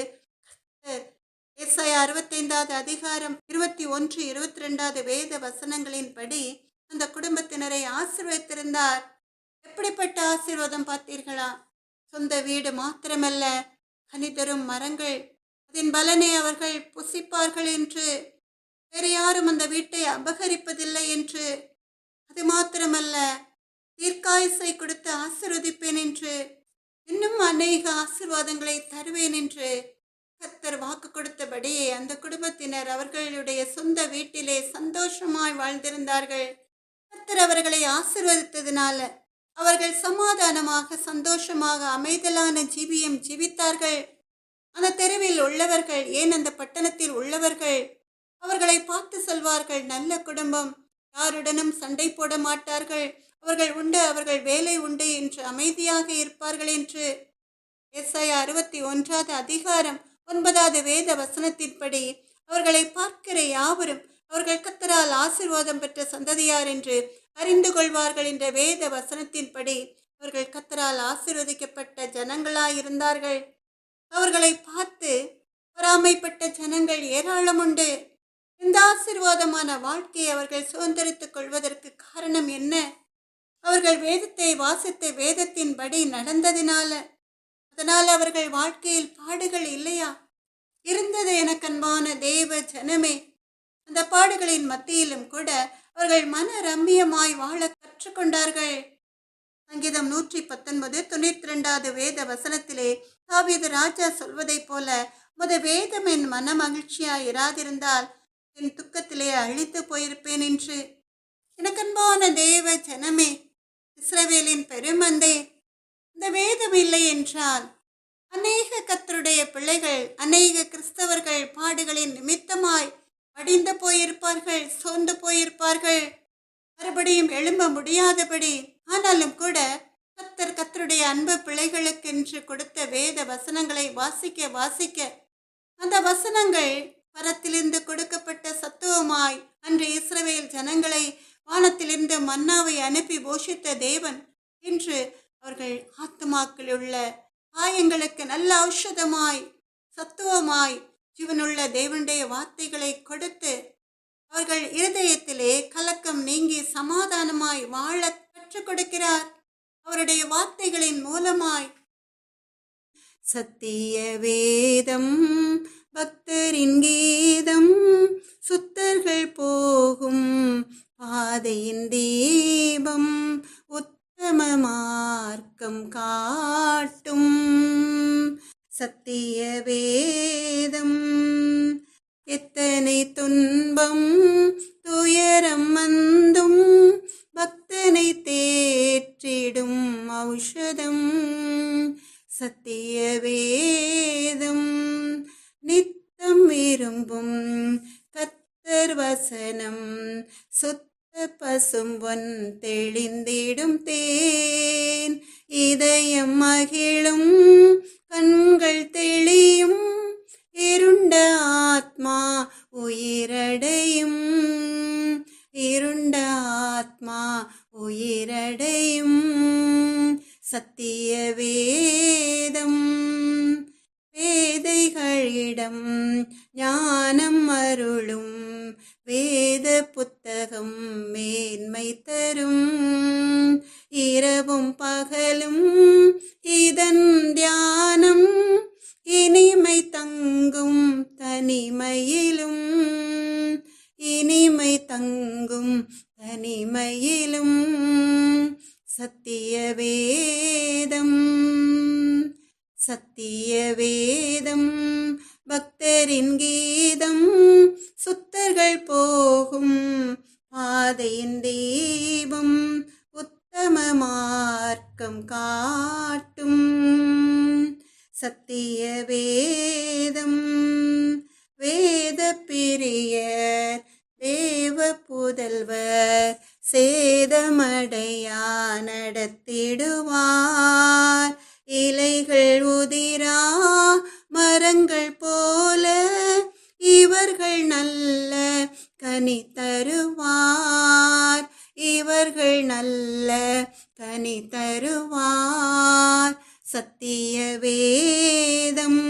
ஏசாயா 65வது அதிகாரம் 21 22வது வேத வசனங்களின்படி அந்த குடும்பத்தினரை ஆசீர்வதித்திருந்தார். எப்படிப்பட்ட ஆசீர்வாதம் பார்த்தீர்களா? சொந்த வீடு மாத்திரமல்ல, கனிதரும் மரங்கள், அதன் பலனை அவர்கள் புசிப்பார்கள் என்று, வேறு யாரும் அந்த வீட்டை அபகரிப்பதில்லை என்று, அது மாத்திரமல்ல தீர்க்காயுசை கொடுத்து ஆசீர்வதிப்பேன் என்று, இன்னும் அநேக ஆசீர்வாதங்களை தருவேன் என்று கர்த்தர் வாக்கு கொடுத்தபடியே அந்த குடும்பத்தினர் அவர்களுடைய சொந்த வீட்டிலே சந்தோஷமாய் வாழ்ந்திருந்தார்கள். கர்த்தர் அவர்களை ஆசீர்வதித்ததினால அவர்கள் சமாதானமாக சந்தோஷமாக அமைதலான ஜீவியம் ஜீவித்தார்கள். அந்த தெருவில் உள்ளவர்கள், ஏன் அந்த பட்டணத்தில் உள்ளவர்கள் அவர்களை பார்த்து சொல்வார்கள், நல்ல குடும்பம், யாருடனும் சண்டை போட மாட்டார்கள், அவர்கள் உண்டு அவர்கள் வேலை உண்டு என்று அமைதியாக இருப்பார்கள் என்று. ஏசாயா 61வது அதிகாரம் 9வது வேத வசனத்தின்படி அவர்களை பார்க்கிற யாவரும் அவர்கள் கர்த்தரால் ஆசீர்வாதம் பெற்ற சந்ததியார் என்று அறிந்து கொள்வார்கள் என்ற வேத வசனத்தின்படி அவர்கள் கர்த்தரால் ஆசீர்வதிக்கப்பட்ட ஜனங்களாயிருந்தார்கள். அவர்களை பார்த்து பொறாமைப்பட்ட ஜனங்கள் ஏராளம் உண்டு. இந்த ஆசீர்வாதமான வாழ்க்கையை அவர்கள் சுதந்திரித்துக் கொள்வதற்கு காரணம் என்ன? அவர்கள் வேதத்தை வாசித்து வேதத்தின்படி நடந்ததினால. அதனால் அவர்கள் வாழ்க்கையில் பாடுகள் இல்லையா? இருந்தது. எனக்கு அன்பான தேவ ஜனமே, அந்த பாடுகளின் மத்தியிலும் கூட அவர்கள் மன ரம்மியமாய் வாழ கற்றுக்கொண்டார்கள். சங்கீதம் 119 92வது வேத வசனத்திலே தாவீது ராஜா சொல்வதைப் போல, முத வேதம் என் மன மகிழ்ச்சியாய் இராதிருந்தால் என் துக்கத்திலே அழித்து போயிருப்பேன் என்று. எனக்கன்பான தேவ ஜனமே, இஸ்ரவேலின் பெருமந்தே, இந்த வேதம் இல்லை என்றால் அநேக கர்த்தருடைய பிள்ளைகள், அநேக கிறிஸ்தவர்கள் பாடுகளின் நிமித்தமாய் மடிந்து போயிருப்பார்கள், சோர்ந்து போயிருப்பார்கள், மறுபடியும் எழும்ப முடியாதபடி. ஆனாலும் கூட கர்த்தருடைய அன்பு பிள்ளைகளுக்கென்று கொடுத்த வேத வசனங்களை வாசிக்க வாசிக்க அந்த வசனங்கள் பரத்திலிருந்து கொடுக்கப்பட்ட சத்துவமாய் அன்று இஸ்ரவேல் ஜனங்களை வானத்திலிருந்து மன்னாவை அனுப்பி போஷித்த தேவன் இன்று அவர்கள் ஆத்துமாக்களில் உள்ள காயங்களுக்கு நல்ல ஔஷதமாய் சத்துவமாய் ஜீவனுள்ள தேவனுடைய வார்த்தைகளை கொடுத்து அவர்கள் இருதயத்திலே கலக்கம் நீங்கி சமாதானமாய் வாழ கற்றுக் கொடுக்கிறார் அவருடைய வார்த்தைகளின் மூலமாய். சத்திய வேதம் பக்தரின் கீதம், சுத்தர்கள் போகும் பாதையின் தீபம், உத்தம மார்க்கம் காட்டும். சத்திய வேதம் எத்தனை துன்பம் துயரம் வந்தும் பக்தனை தேற்றிடும் ஔஷதம். சத்திய வேதம் நித்தம் விரும்பும் கர்த்தர் வசனம், சுத்த பசும்பொன் தெளிந்திடும் தேன், இதயம் மகிழும் கண்கள் தெளியும், இருண்ட ஆத்மா உயிரடையும், இருண்ட ஆத்மா உயிரடையும். சத்திய வேதம் வேதைகளிடம் ஞானம் அருளும், வேத புத்தகம் மேன்மை தரும், இரவும் பகலும் இதன் தியானம், இனிமை தங்கும் தனிமையிலும், இனிமை தங்கும் தனிமையிலும். சத்திய வேதம் சத்திய வேதம் பக்தரின் கீதம், சுத்தர்கள் போகும் பாதையின் தீபம், உத்தம மார்க்கம் காட்டும். சத்திய வேதம் வேத பிரியர் தேவ புதல்வர், சேதமடையா நடத்திடுவார், இலைகள் உதிரா மரங்கள் போல இவர்கள் நல்ல கனி தருவார், இவர்கள் நல்ல கனி தருவார். சத்திய வேதம்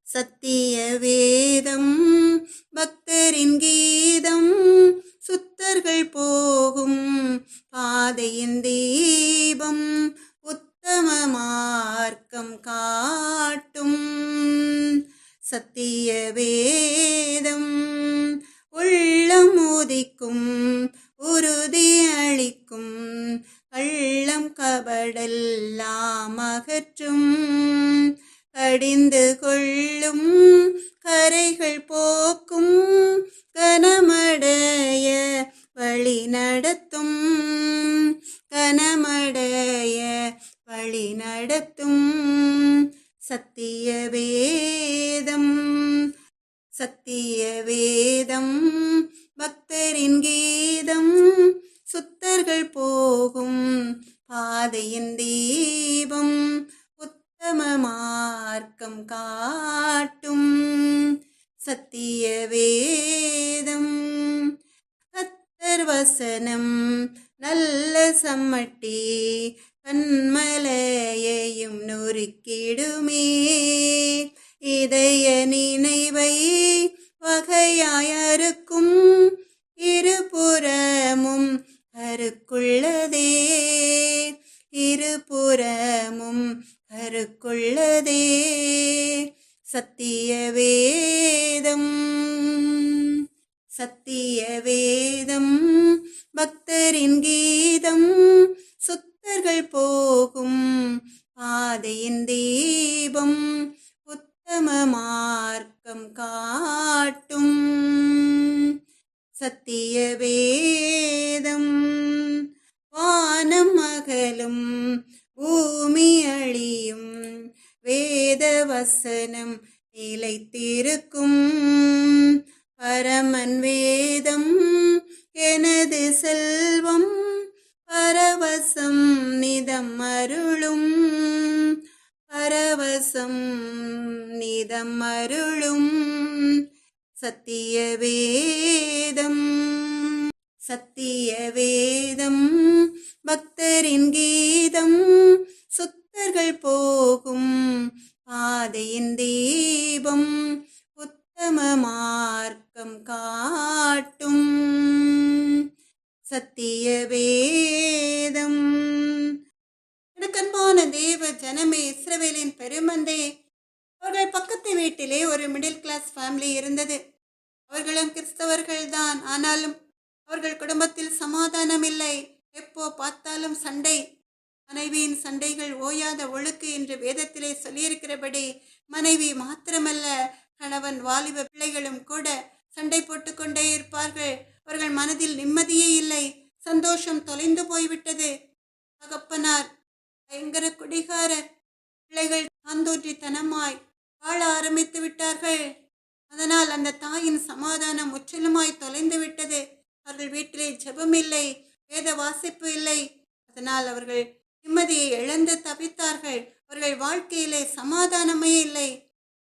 சத்திய வேதம் பக்தரின் கீதம், சுத்தர்கள் போகும் பாதையின் தீபம், உத்தம மார்க்கம் காட்டும். சத்திய வேதம் உள்ளம் உதிக்கும் உறுதி அளிக்கும், கள்ளம் கபடெல்லாம் அகற்றும், கடிந்து கொள்ளும் கரைகள் போக்கும், கனமடைய வழி நடத்தும், கனமடைய வழி நடத்தும். சத்திய வேதம் சத்திய வேதம் பக்தரின் கீதம், சுத்தர்கள் போகும் பாதையின் தீபம், உத்தம மார்க்கம் காட்டும். சத்திய வேதம் கர்த்தர் வசனம் நல்ல சம்மட்டி, கண்மலையையும் நொறுக்கிடுமே, இதய நினைவை வகையாய் அறுக்கும், இருபுறமும் கருக்குள்ளதே, இருபுறமும் கருக்குள்ளதே. சத்திய வேதம் சத்திய. வேதம் பக்தரின் கீதம் சுத்தர்கள் போகும் பாதையின் தீபம் உத்தம மார்க்கம் காட்டும் சத்திய வேதம் வானம் அகலும் பூமி அழியும் வேத வசனம் நிலைத்திருக்கும் பரமன் வேதம் எனது செல்வம் பரவசம் நிதம் அருளும் பரவசம் நிதம் அருளும் சத்திய வேதம் சத்திய வேதம் பக்தரின் கீதம் சுத்தர்கள் போகும் பாதையின் தீபம் உத்தம மார்க்கம் காட்டும் சத்திய வேதம். அன்பான தேவ ஜனமே, இஸ்ரவேலின் பெருமந்தே, அவர்கள் பக்கத்து வீட்டிலே ஒரு மிடில் கிளாஸ் ஃபேமிலி இருந்தது. அவர்களும் கிறிஸ்தவர்கள்தான். ஆனாலும் அவர்கள் குடும்பத்தில் சமாதானம் இல்லை. எப்போ பார்த்தாலும் சண்டை. மனைவியின் சண்டைகள் ஓயாத ஒழுக்கு என்று வேதத்திலே சொல்லியிருக்கிறபடி மனைவி மாத்திரமல்ல, கணவன் வாலிப பிள்ளைகளும் கூட சண்டை போட்டு கொண்டே இருப்பார்கள். அவர்கள் மனதில் நிம்மதியே இல்லை. சந்தோஷம் தொலைந்து போய்விட்டது. தகப்பனார் பயங்கர குடிகாரர். பிள்ளைகள் தாந்தோன்றித்தனமாய் வாழ ஆரம்பித்து விட்டார்கள். அதனால் அந்த தாயின் சமாதானம் முற்றிலுமாய் தொலைந்து விட்டது. அவர்கள் வீட்டிலே ஜெபம் இல்லை, வேத வாசிப்பு இல்லை. அதனால் அவர்கள் நிம்மதியை இழந்து தவித்தார்கள். அவர்கள் வாழ்க்கையிலே சமாதானமே இல்லை.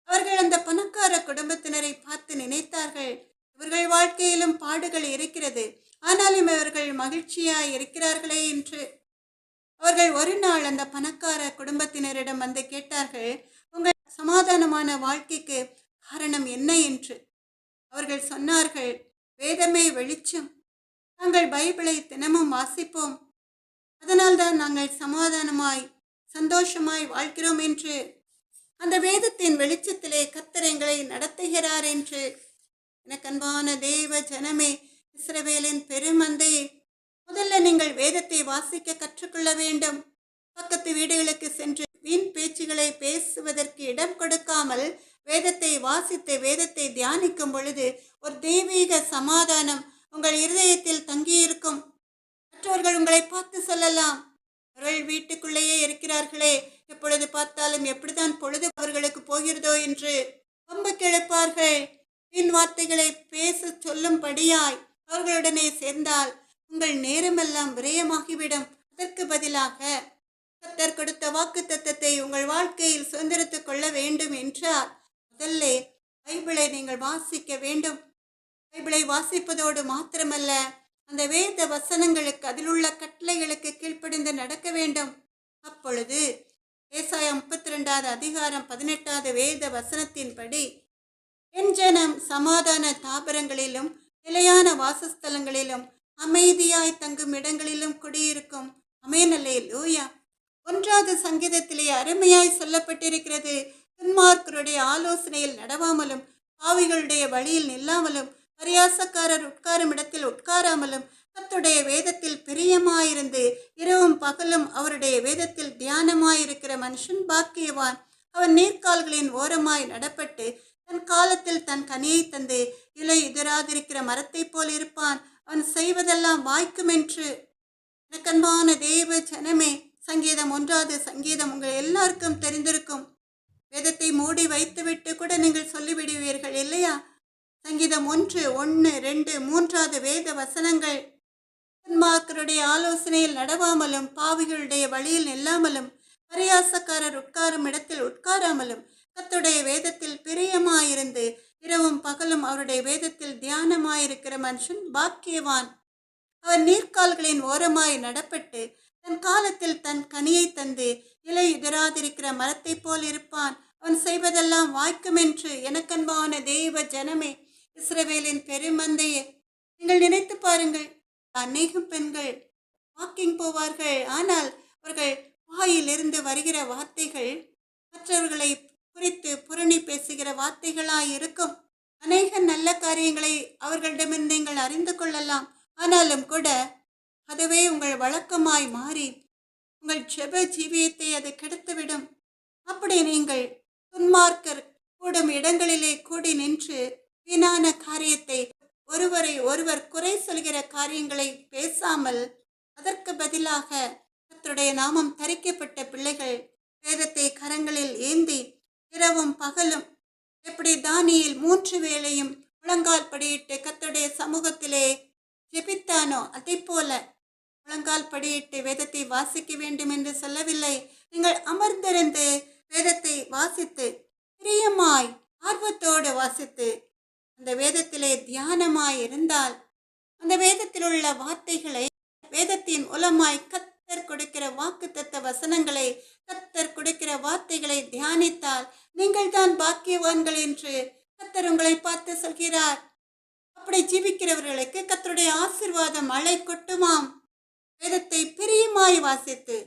அவர்கள் அந்த பணக்கார குடும்பத்தினரை பார்த்து நினைத்தார்கள், இவர்கள் வாழ்க்கையிலும் பாடுகள் இருக்கிறது, ஆனாலும் இவர்கள் மகிழ்ச்சியாய் இருக்கிறார்களே என்று. அவர்கள் ஒரு நாள் அந்த பணக்கார குடும்பத்தினரிடம் வந்து கேட்டார்கள், உங்கள் சமாதானமான வாழ்க்கைக்கு காரணம் என்ன என்று. அவர்கள் சொன்னார்கள், வேதமே வெளிச்சம், நாங்கள் பைபிளை தினமும் வாசிப்போம், அதனால்தான் நாங்கள் சமாதானமாய் சந்தோஷமாய் வாழ்கிறோம் என்று. அந்த வேதத்தின் வெளிச்சத்திலே கர்த்தர் எங்களை நடத்துகிறார் என்று. எனக்கு அன்பான தேவ ஜனமே, இஸ்ரவேலின் பெருமந்தையே, முதல்ல நீங்கள் வேதத்தை வாசிக்க கற்றுக்கொள்ள வேண்டும். பக்கத்து வீடுகளுக்கு சென்று வீண் பேச்சுகளை பேசுவதற்கு இடம் கொடுக்காமல் வேதத்தை வாசித்து வேதத்தை தியானிக்கும் பொழுது ஒரு தெய்வீக சமாதானம் உங்கள் இருதயத்தில் தங்கியிருக்கும். மற்றவர்கள் உங்களை பார்த்து சொல்லலாம், அவர்கள் வீட்டுக்குள்ளேயே இருக்கிறார்களே, எப்பொழுது பார்த்தாலும் எப்படிதான் பொழுது அவர்களுக்கு போகிறதோ என்று ரொம்ப கிளப்பார்கள். வீண் வார்த்தைகளை பேச சொல்லும்படியாய் அவர்களுடனே சேர்ந்தால் உங்கள் நேரமெல்லாம் விரயமாகிவிடும். அதற்கு பதிலாக கர்த்தர் கொடுத்த வாக்கு தத்தத்தை உங்கள் வாழ்க்கையில் சுதந்திரத்துக் கொள்ள வேண்டும் என்றால் முதல்ல பைபிளை நீங்கள் வாசிக்க வேண்டும். பைபிளை வாசிப்பதோடு மாத்திரமல்ல, அந்த வேத வசனங்களுக்கு, அதில் உள்ள கட்டளைகளுக்கு கீழ்ப்படிந்து நடக்க வேண்டும். அப்பொழுது ஏசாயா 32வது அதிகாரம் 18வது வேத வசனத்தின்படி, என் ஜனம் சமாதான தாபரங்களிலும் நிலையான வாசஸ்தலங்களிலும் அமைதியாய் தங்கும் இடங்களிலும் குடியிருக்கும். ஆமென், அல்லேலூயா. 1வது சங்கீதத்திலே அருமையாய் சொல்லப்பட்டிருக்கிறது, துன்மார்க்கருடைய ஆலோசனையில் நடவாமலும் பாவிகளுடைய வழியில் நில்லாமலும் பரியாசக்காரர் உட்காரும் இடத்தில் உட்காராமலும் கர்த்தருடைய வேதத்தில் பிரியமாயிருந்து இரவும் பகலும் அவருடைய வேதத்தில் தியானமாயிருக்கிற மனுஷன் பாக்கியவான். அவன் நீர்க்கால்களின் ஓரமாய் நடப்பட்டு தன் காலத்தில் தன் கனியை தந்து இலை உதிராதிருக்கிற மரத்தை போல் இருப்பான். அவன் செய்வதெல்லாம் வாய்க்கும் என்று. எனக்கன்பான தேவ ஜனமே, சங்கீதம் 1வது சங்கீதம் உங்கள் எல்லாருக்கும் தெரிந்திருக்கும். வேதத்தை மூடி வைத்துவிட்டு கூட நீங்கள் சொல்லிவிடுவீர்கள் இல்லையா? சங்கீதம் 1, 1, 2, 3வது வேத வசனங்கள், துன்மார்க்கருடைய ஆலோசனையில் நடவாமலும் பாவிகளுடைய வழியில் நில்லாமலும் பரியாசக்காரர் உட்காரும் இடத்தில் உட்காராமலும் கர்த்தருடைய வேதத்தில் பிரியமாயிருந்து இரவும் பகலும் அவருடைய வேதத்தில் தியானமாயிருக்கிற மனுஷன் பாக்கியவான். அவன் நீர்க்கால்களின் ஓரமாய் நடப்பட்டு தன் காலத்தில் தன் கனியை தந்து இலை உதிராதிருக்கிற மரத்தை போல் இருப்பான். அவன் செய்வதெல்லாம் வாய்க்கும் என்று. எனக்கன்பான தெய்வ ஜனமே, இஸ்ரவேலின் பெருமந்தையே, நீங்கள் நினைத்து பாருங்கள். அநேகம் பெண்கள் வாக்கிங் போவார்கள், ஆனால் அவர்கள் வாயிலிருந்து வருகிற வார்த்தைகள் மற்றவர்களை குறித்து புரணி பேசுகிற வார்த்தைகளாய் இருக்கும். அநேக நல்ல காரியங்களை அவர்களிடமிருந்து நீங்கள் அறிந்து கொள்ளலாம். ஆனாலும் கூட அதுவே உங்கள் வழக்கமாய் மாறி உங்கள் ஜெப ஜீவியத்தை அது கெடுத்துவிடும். அப்படி நீங்கள் துன்மார்க்கர் கூடும் இடங்களிலே கூடி நின்று வீணான காரியத்தை, ஒருவரை ஒருவர் குறை சொல்கிற காரியங்களை பேசாமல் அதற்கு பதிலாக கர்த்தருடைய நாமம் தரிக்கப்பட்ட பிள்ளைகள் வேதத்தை கரங்களில் ஏந்தி இரவும் பகலும் எப்படி தானியேல் 3 வேளையும் முழங்கால் படியிட்டு கர்த்தருடைய சமூகத்திலே ஜெபித்தானோ அதை போல முழங்கால் படியிட்டு வேதத்தை வாசிக்க வேண்டும் என்று சொல்லவில்லை. நீங்கள் அமர்ந்திருந்து வேதத்தை வாசித்து பிரியமாய் ஆர்வத்தோடு வாசித்து அந்த வேதத்திலே தியானமாய் இருந்தால் அந்த வேதத்தில் உள்ள வார்த்தைகளை வேதத்தின் மூலமாய் கத்தர் கொடுக்கிற வாக்குத்தத்த வசனங்களை, கத்தர் கொடுக்கிற வார்த்தைகளை தியானித்தால் நீங்கள் தான் பாக்கியவான்கள் என்று கத்தர் உங்களை பார்த்து சொல்கிறார். அப்படி ஜீவிக்கிறவர்களுக்கு கத்தருடைய ஆசீர்வாதம் மழை கொட்டுமாம். வேதத்தை பிரியமாய் வாசித்து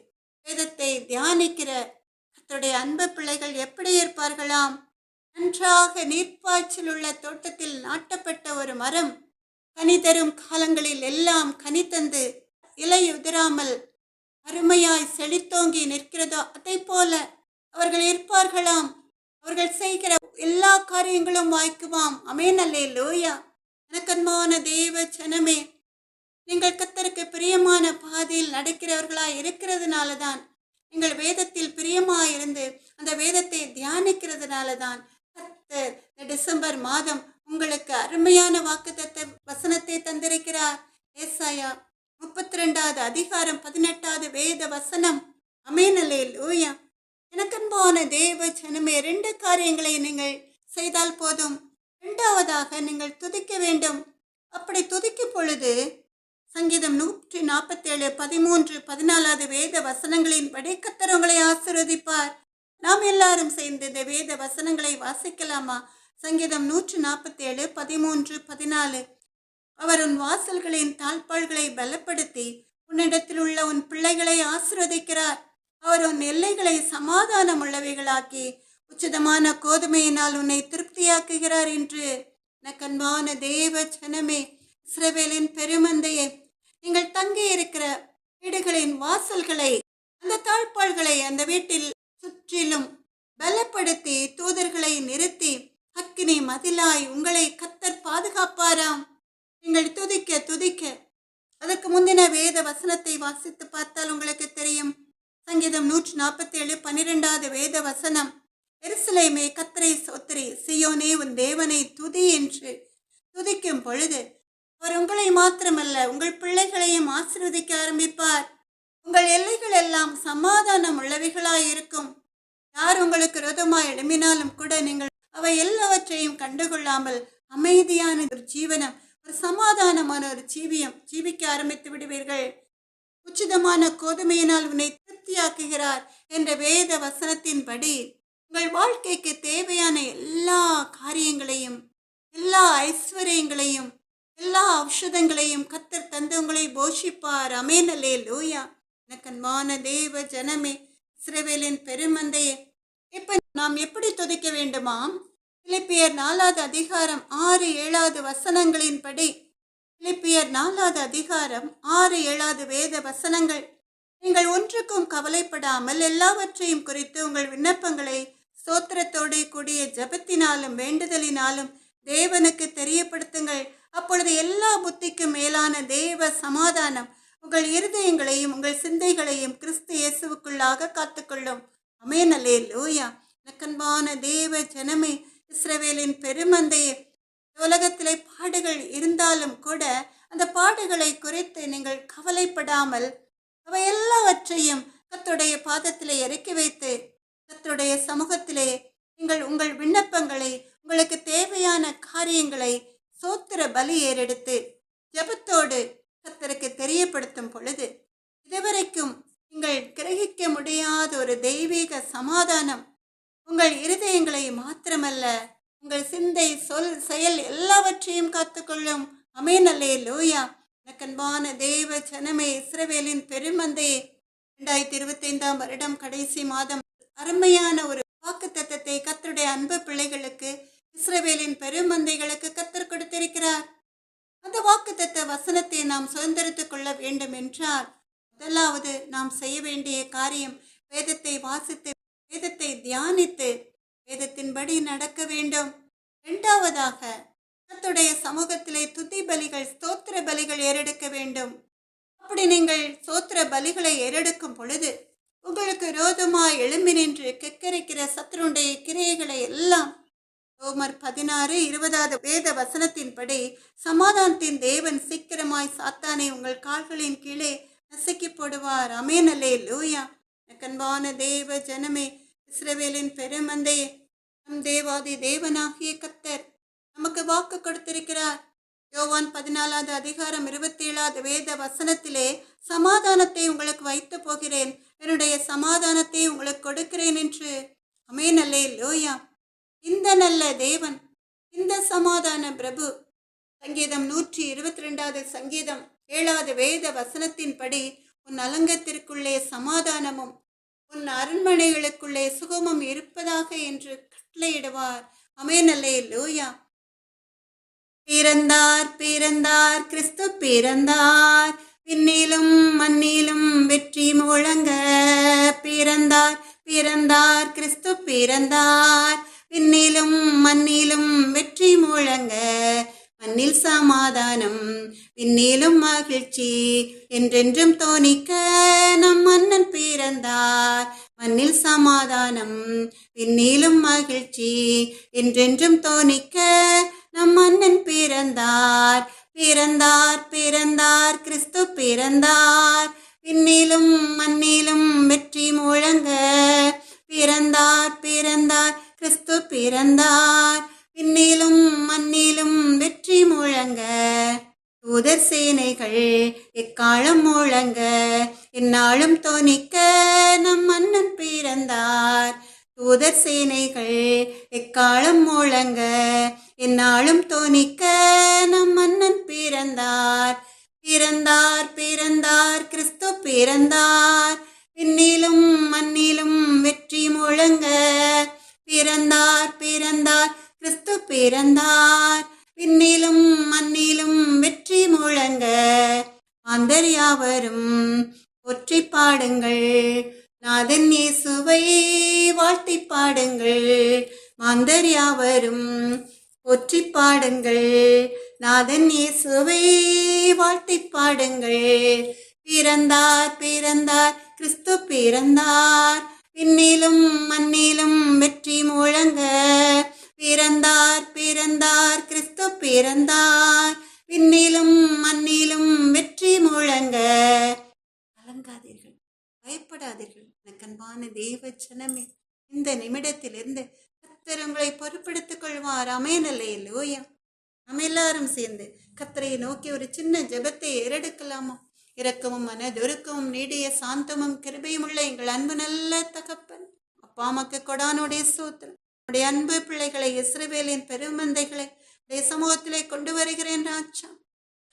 வேதத்தை தியானிக்கிற கத்தருடைய அன்பு பிள்ளைகள் எப்படி இருப்பார்களாம்? நன்றாக நீர்ப்பாய்ச்சல் உள்ள தோட்டத்தில் நாட்டப்பட்ட ஒரு மரம் கனி தரும் காலங்களில் எல்லாம் கனி தந்து இலை உதிராமல் அருமையாய் செழித்தோங்கி நிற்கிறதோ அதை போல அவர்கள் இருப்பார்களாம். அவர்கள் செய்கிற எல்லா காரியங்களும் வாய்க்குமாம். ஆமென், அல்லேலூயா. எனக்கன்பான தேவ ஜனமே, நீங்கள் கர்த்தருக்கு பிரியமான பாதையில் நடக்கிறவர்களாய் இருக்கிறதுனால தான், நீங்கள் வேதத்தில் பிரியமாயிருந்து அந்த வேதத்தை தியானிக்கிறதுனால தான் கர்த்தர் இந்த டிசம்பர் மாதம் உங்களுக்கு அருமையான வாக்குத்தத்த வசனத்தை தந்திருக்கிறார். ஏசாயா 32வது அதிகாரம் 18வது வேத வசனம். ஆமென், அல்லேலூயா. எனக்கன்பான தேவ ஜனமே, 2 காரியங்களை நீங்கள் செய்தால் போதும். 2வதாக நீங்கள் துதிக்க வேண்டும். அப்படி துதிக்கும் பொழுது சங்கீதம் 147 13 14வது வேத வசனங்களின்படி கர்த்தர் உங்களை ஆசீர்வதிப்பார். நாம் எல்லாரும் சேர்ந்து இந்த வேத வசனங்களை வாசிக்கலாமா? சங்கீதம் 147 13 14. அவர் உன் வாசல்களின் தாழ்பாள்களை பலப்படுத்தி உன்னிடத்தில் உள்ள உன் பிள்ளைகளை ஆசீர்வதிக்கிறார். அவர் உன் எல்லைகளை சமாதானம் உள்ளவைகளாக்கி உச்சிதமான கோதுமையினால் உன்னை திருப்தியாக்குகிறார் என்று. எனக்கன்பான தேவ ஜனமே, இஸ்ரவேலின் பெருமந்தையே, நீங்கள் தங்கி இருக்கிற வீடுகளின் வாசல்களை, அந்த தாழ்பாள்களை அந்த வீட்டில் சுற்றிலும் பலப்படுத்தி தூதர்களை நிறுத்தி அக்கினி மதிலாய் உங்களை கர்த்தர் பாதுகாப்பாராம். நீங்கள் துதிக்க துதிக்க அதற்கு முந்தின வேத வசனத்தை வாசித்து பார்த்தால் உங்களுக்கு தெரியும். சங்கீதம் 147 12வது வேத வசனம். எருசலேமே கர்த்தரை சோத்திரி, சீயோனே உன் தேவனை துதி என்று துதிக்கும் பொழுது அவர் உங்களை மாத்திரமல்ல உங்கள் பிள்ளைகளையும் ஆசீர்வதிக்க ஆரம்பிப்பார். உங்கள் எல்லைகள் எல்லாம் சமாதானம் உள்ளவைகளாய் இருக்கும். யார் உங்களுக்கு விரோதமாய் எழும்பினாலும் கூட நீங்கள் அவை எல்லாவற்றையும் கண்டுகொள்ளாமல் அமைதியான ஒரு ஜீவனம், ஒரு சமாதானமான ஒரு ஜீவிக்க ஆரம்பித்து விடுவீர்கள். உச்சிதமான கோதுமையினால் உன்னை திருப்தியாக்குகிறார் என்ற வேத வசனத்தின்படி உங்கள் வாழ்க்கைக்கு தேவையான எல்லா காரியங்களையும், எல்லா ஐஸ்வர்யங்களையும், எல்லா ஔஷதங்களையும் கர்த்தர் தந்து உங்களை போஷிப்பார். ஆமென், அல்லேலூயா. எனக்கன்பான தேவ ஜனமே, இஸ்ரவேலின் பெருமந்தையே, இப்ப நாம் எப்படி துதிக்க வேண்டுமாம்? பிலிப்பியர் 4வது அதிகாரம் 6 7வது வசனங்களின்படி, பிலிப்பியர் 4வது அதிகாரம் 6 7வது வேத வசனங்கள். நீங்கள் ஒன்றுக்கும் கவலைப்படாமல் எல்லாவற்றையும் குறித்து உங்கள் விண்ணப்பங்களை ஸ்தோத்திரத்தோடு கூடிய ஜெபத்தினாலும் வேண்டுதலினாலும் தேவனுக்கு தெரியப்படுத்துங்கள். அப்பொழுது எல்லா புத்திக்கும் மேலான தேவ சமாதானம் உங்கள் இருதயங்களையும் உங்கள் சிந்தைகளையும் கிறிஸ்து இயேசுவுக்குள்ளாக காத்துக்கொள்ளும். ஆமென், அல்லேலூயா. எனக்கன்பான தேவ ஜனமே, இஸ்ரவேலின் பெருமந்தையே, உலகத்திலே பாடுகள் இருந்தாலும் கூட அந்த பாடுகளை குறித்து நீங்கள் கவலைப்படாமல் அவை எல்லாவற்றையும் கர்த்தருடைய பாதத்திலே இறக்கி வைத்து கர்த்தருடைய சமூகத்திலே நீங்கள் உங்கள் விண்ணப்பங்களை, உங்களுக்கு தேவையான காரியங்களை சோத்திர பலி ஏறெடுத்து ஜெபத்தோடு கர்த்தருக்கு தெரியப்படுத்தும் பொழுது இதுவரைக்கும் நீங்கள் கிரகிக்க முடியாத ஒரு தெய்வீக சமாதானம் உங்கள் இருதயங்களை மாத்திரமல்ல உங்கள் சிந்தை, சொல், செயல் எல்லாவற்றையும் காத்துக்கொள்ளும். ஆமென், அல்லேலூயா. எனக்கன்பான தேவ ஜனமே, இஸ்ரவேலின் பெருமந்தையே, 2025ஆம் வருடம் கடைசி மாதம் அருமையான ஒரு வாக்குத்தத்தத்தை கர்த்தருடைய அன்பு பிள்ளைகளுக்கு, இஸ்ரவேலின் பெருமந்தைகளுக்கு கர்த்தர் கொடுத்திருக்கிறார். அந்த வாக்குத்தத்த வசனத்தை நாம் சுதந்திரத்துக் கொள்ள வேண்டும் என்றால் முதலாவது நாம் செய்ய வேண்டிய காரியம் வேதத்தை வாசித்து, வேதத்தை தியானித்து, வேதத்தின்படி நடக்க வேண்டும். 2வதாக கர்த்தருடைய சமூகத்திலே துதி பலிகள், ஸ்தோத்திர பலிகள் ஏறெடுக்க வேண்டும். அப்படி நீங்கள் ஸ்தோத்திர பலிகளை ஏறெடுக்கும் பொழுது உங்களுக்கு விரோதமாய் எழும்பி நின்று கெக்கரிக்கிற சத்துருடைய கிரியைகளை எல்லாம் ரோமர் 16:20வது வேத வசனத்தின்படி சமாதானத்தின் தேவன் சீக்கிரமாய் சாத்தானை உங்கள் கால்களின் கீழே நசுக்கி போடுவார். ஆமென், அல்லேலூயா. கண்பான தேவ ஜனமே, இஸ்ரவேலின் பெருமந்தையே, நம் தேவாதி தேவனாகிய கர்த்தர் நமக்கு வாக்கு கொடுத்திருக்கிறார். யோவான் 14வது அதிகாரம் 27வது வேத வசனத்திலே சமாதானத்தை உங்களுக்கு வைத்து போகிறேன், என்னுடைய சமாதானத்தை உங்களுக்கு கொடுக்கிறேன் என்று. ஆமென், அல்லேலூயா. இந்த நல்ல தேவன், இந்த சமாதான பிரபு, சங்கீதம் 122வது சங்கீதம் 7வது வேத வசனத்தின்படி உன் அலங்கத்திற்குள்ளே சமாதானமும் உன் அரண்மனைகளுக்குள்ளே சுகமும் இருப்பதாக என்று கட்டளையிடுவார். ஆமென், அல்லேலூயா. பிறந்தார் பிறந்தார் கிறிஸ்து பிறந்தார், விண்ணிலும் மண்ணிலும் வெற்றி முழங்க. பிறந்தார் பிறந்தார் கிறிஸ்து பிறந்தார், விண்ணிலும் மண்ணிலும் வெற்றி முழங்க. மண்ணில் சமாதானம் விண்ணிலும் மகிழ்ச்சி என்றென்றும் தோணிக்க நம் மன்னன் பிறந்தார். மண்ணில் சமாதானம் விண்ணிலும் மகிழ்ச்சி என்றென்றும் தோணிக்க நம் மன்னன் பிறந்தார். பிறந்தார் பிறந்தார் கிறிஸ்து பிறந்தார், விண்ணிலும் மண்ணிலும் வெற்றி முழங்க. பிறந்தார் பிறந்தார் கிறிஸ்து பிறந்தார், விண்ணிலும் மண்ணிலும் வெற்றி முழங்க. தூதர் சேனைகள் எக்காலம் முழங்க, எந்நாளும் தோணிக்க நம் மன்னன் பிறந்தார். தூதர் சேனைகள் எக்காலம் முழங்க, எந்நாளும் தோணிக்க நம் மன்னன் பிறந்தார். பிறந்தார் பிறந்தார் கிறிஸ்து பிறந்தார், விண்ணிலும் மண்ணிலும் வெற்றி முழங்க. பிறந்தார் பிறந்தார் கிறிஸ்து பிறந்தார், விண்ணிலும் மண்ணிலும் வெற்றி முழங்க. மாந்தர் யாவரும் போற்றி பாடுங்கள், நாதன் இயேசுவை வாழ்த்தி பாடுங்கள். மாந்தர் யாவரும் போற்றி பாடுங்கள், நாதன் இயேசுவை வாழ்த்தி பாடுங்கள். பிறந்தார் பிறந்தார் கிறிஸ்து பிறந்தார், விண்ணிலும் மண்ணிலும் வெற்றி முழங்க. பிறந்தார் பிறந்தார் கிறிஸ்து பிறந்தார், விண்ணிலும் மண்ணிலும் வெற்றி முழங்க. கலங்காதீர்கள், பயப்படாதீர்கள். எனக்கு அன்பான தேவ ஜனமே, இந்த நிமிடத்திலிருந்து கர்த்தர் உங்களை பொறுப்படுத்திக் கொள்வார். ஆமென், அல்லேலூயா. நம்ம எல்லாரும் சேர்ந்து கர்த்தரை நோக்கி ஒரு சின்ன ஜெபத்தை ஏறெடுக்கலாமா? இரக்கமும் மனதுருக்கமும் நீடிய சாந்தமும் கிருபையும் உள்ள எங்கள் அன்பு நல்ல தகப்பன், அப்பா அம்மாக்கு கொடானுடைய சூத்திரம். உடைய அன்பு பிள்ளைகளை, இஸ்ரவேலின் பெருமந்தைகளை உடைய சமூகத்திலே கொண்டு வருகிறேன் ராஜா.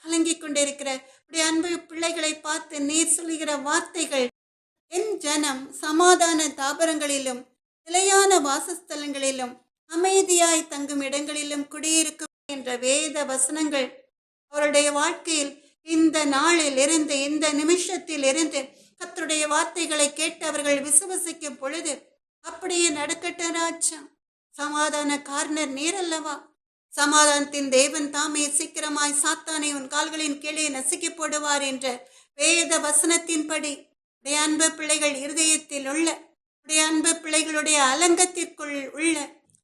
கலங்கிக் கொண்டிருக்கிற உடைய அன்பு பிள்ளைகளை பார்த்து நீர் சொல்லுகிற வார்த்தைகள், என் ஜனம் சமாதான தாபரங்களிலும் நிலையான வாசஸ்தலங்களிலும் அமைதியாய் தங்கும் இடங்களிலும் குடியிருக்கும் என்ற வேத வசனங்கள் அவருடைய வாழ்க்கையில் இந்த நாளில் இருந்து, இந்த நிமிஷத்தில் இருந்து கர்த்தருடைய வார்த்தைகளை கேட்டு அவர்கள் விசுவசிக்கும் பொழுது அப்படியே நடக்கட்டும் ராஜா. சமாதான காரணர் நீர் அல்லவா? சமாதானத்தின் தேவன் தாமே சீக்கிரமாய் சாத்தானை உன் கால்களின் கீழே நசுக்கி போடுவார் என்ற வேத வசனத்தின்படி உடைய அன்பு பிள்ளைகள் இருதயத்தில் உள்ள, உடைய அன்பு பிள்ளைகளுடைய அலங்கத்திற்குள் உள்ள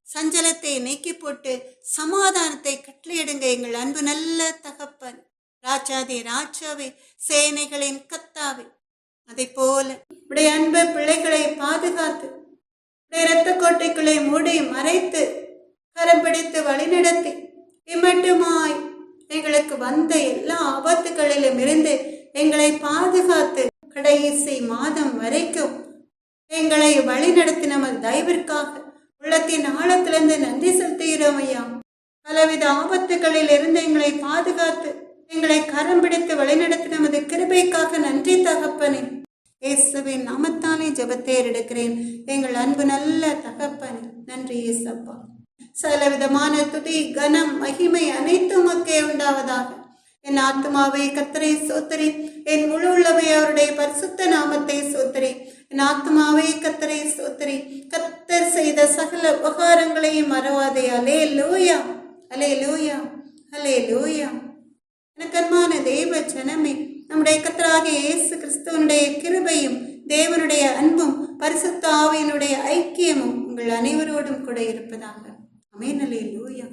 சஞ்சலத்தை நீக்கி போட்டு சமாதானத்தை கட்டளையிடுங்க எங்கள் அன்பு நல்ல தகப்பன். ராஜாதே ராஜாவே, சேனைகளின் கத்தாவே, அதை போல உடைய அன்பு பிள்ளைகளை பாதுகாத்து உடைய இரத்த கோட்டைக்குள்ளே மூடி மறைத்து கரம் பிடித்து வழிநடத்தி இம்மட்டுமாய் எங்களுக்கு வந்த எல்லா ஆபத்துகளிலும் இருந்து எங்களை பாதுகாத்து கடைசி மாதம் வரைக்கும் எங்களை வழிநடத்தி நமது தயவிற்காக உள்ளத்தின் ஆழத்திலிருந்து நன்றி செலுத்துகிறோம் ஐயா. பலவித ஆபத்துகளில் இருந்து எங்களை பாதுகாத்து எங்களை கரம் பிடித்து வழிநடத்தி நமது கிருபைக்காக நன்றி தகப்பனே. இயேசுவின் நாமத்தாலே ஜெபத்தை எடுக்கிறேன் எங்கள் அன்பு நல்ல தகப்பனே. நன்றி இயேசப்பா. சகலவிதமான துதி கனம் மகிமை அனைத்தும் உமக்கே உண்டாவதாக. என் ஆத்மாவை கர்த்தரை சோத்தரி, என் முழு உள்ளவை அவருடைய பரிசுத்த நாமத்தை சோத்தரி. என் ஆத்மாவை கர்த்தரை சோத்தரி, கர்த்தர் செய்த சகல உபகாரங்களையும் மறவாதே. அல்லேலூயா, அல்லேலூயா, அல்லேலூயா. எனக்கு அன்பான தேவ ஜனமே, நம்முடைய கர்த்தராகிய இயேசு கிறிஸ்துவனுடைய கிருபையும் தேவனுடைய அன்பும் பரிசுத்த ஆவியினுடைய ஐக்கியமும் உங்கள் அனைவரோடும் கூட இருப்பதாக. ஆமென், அல்லேலூயா.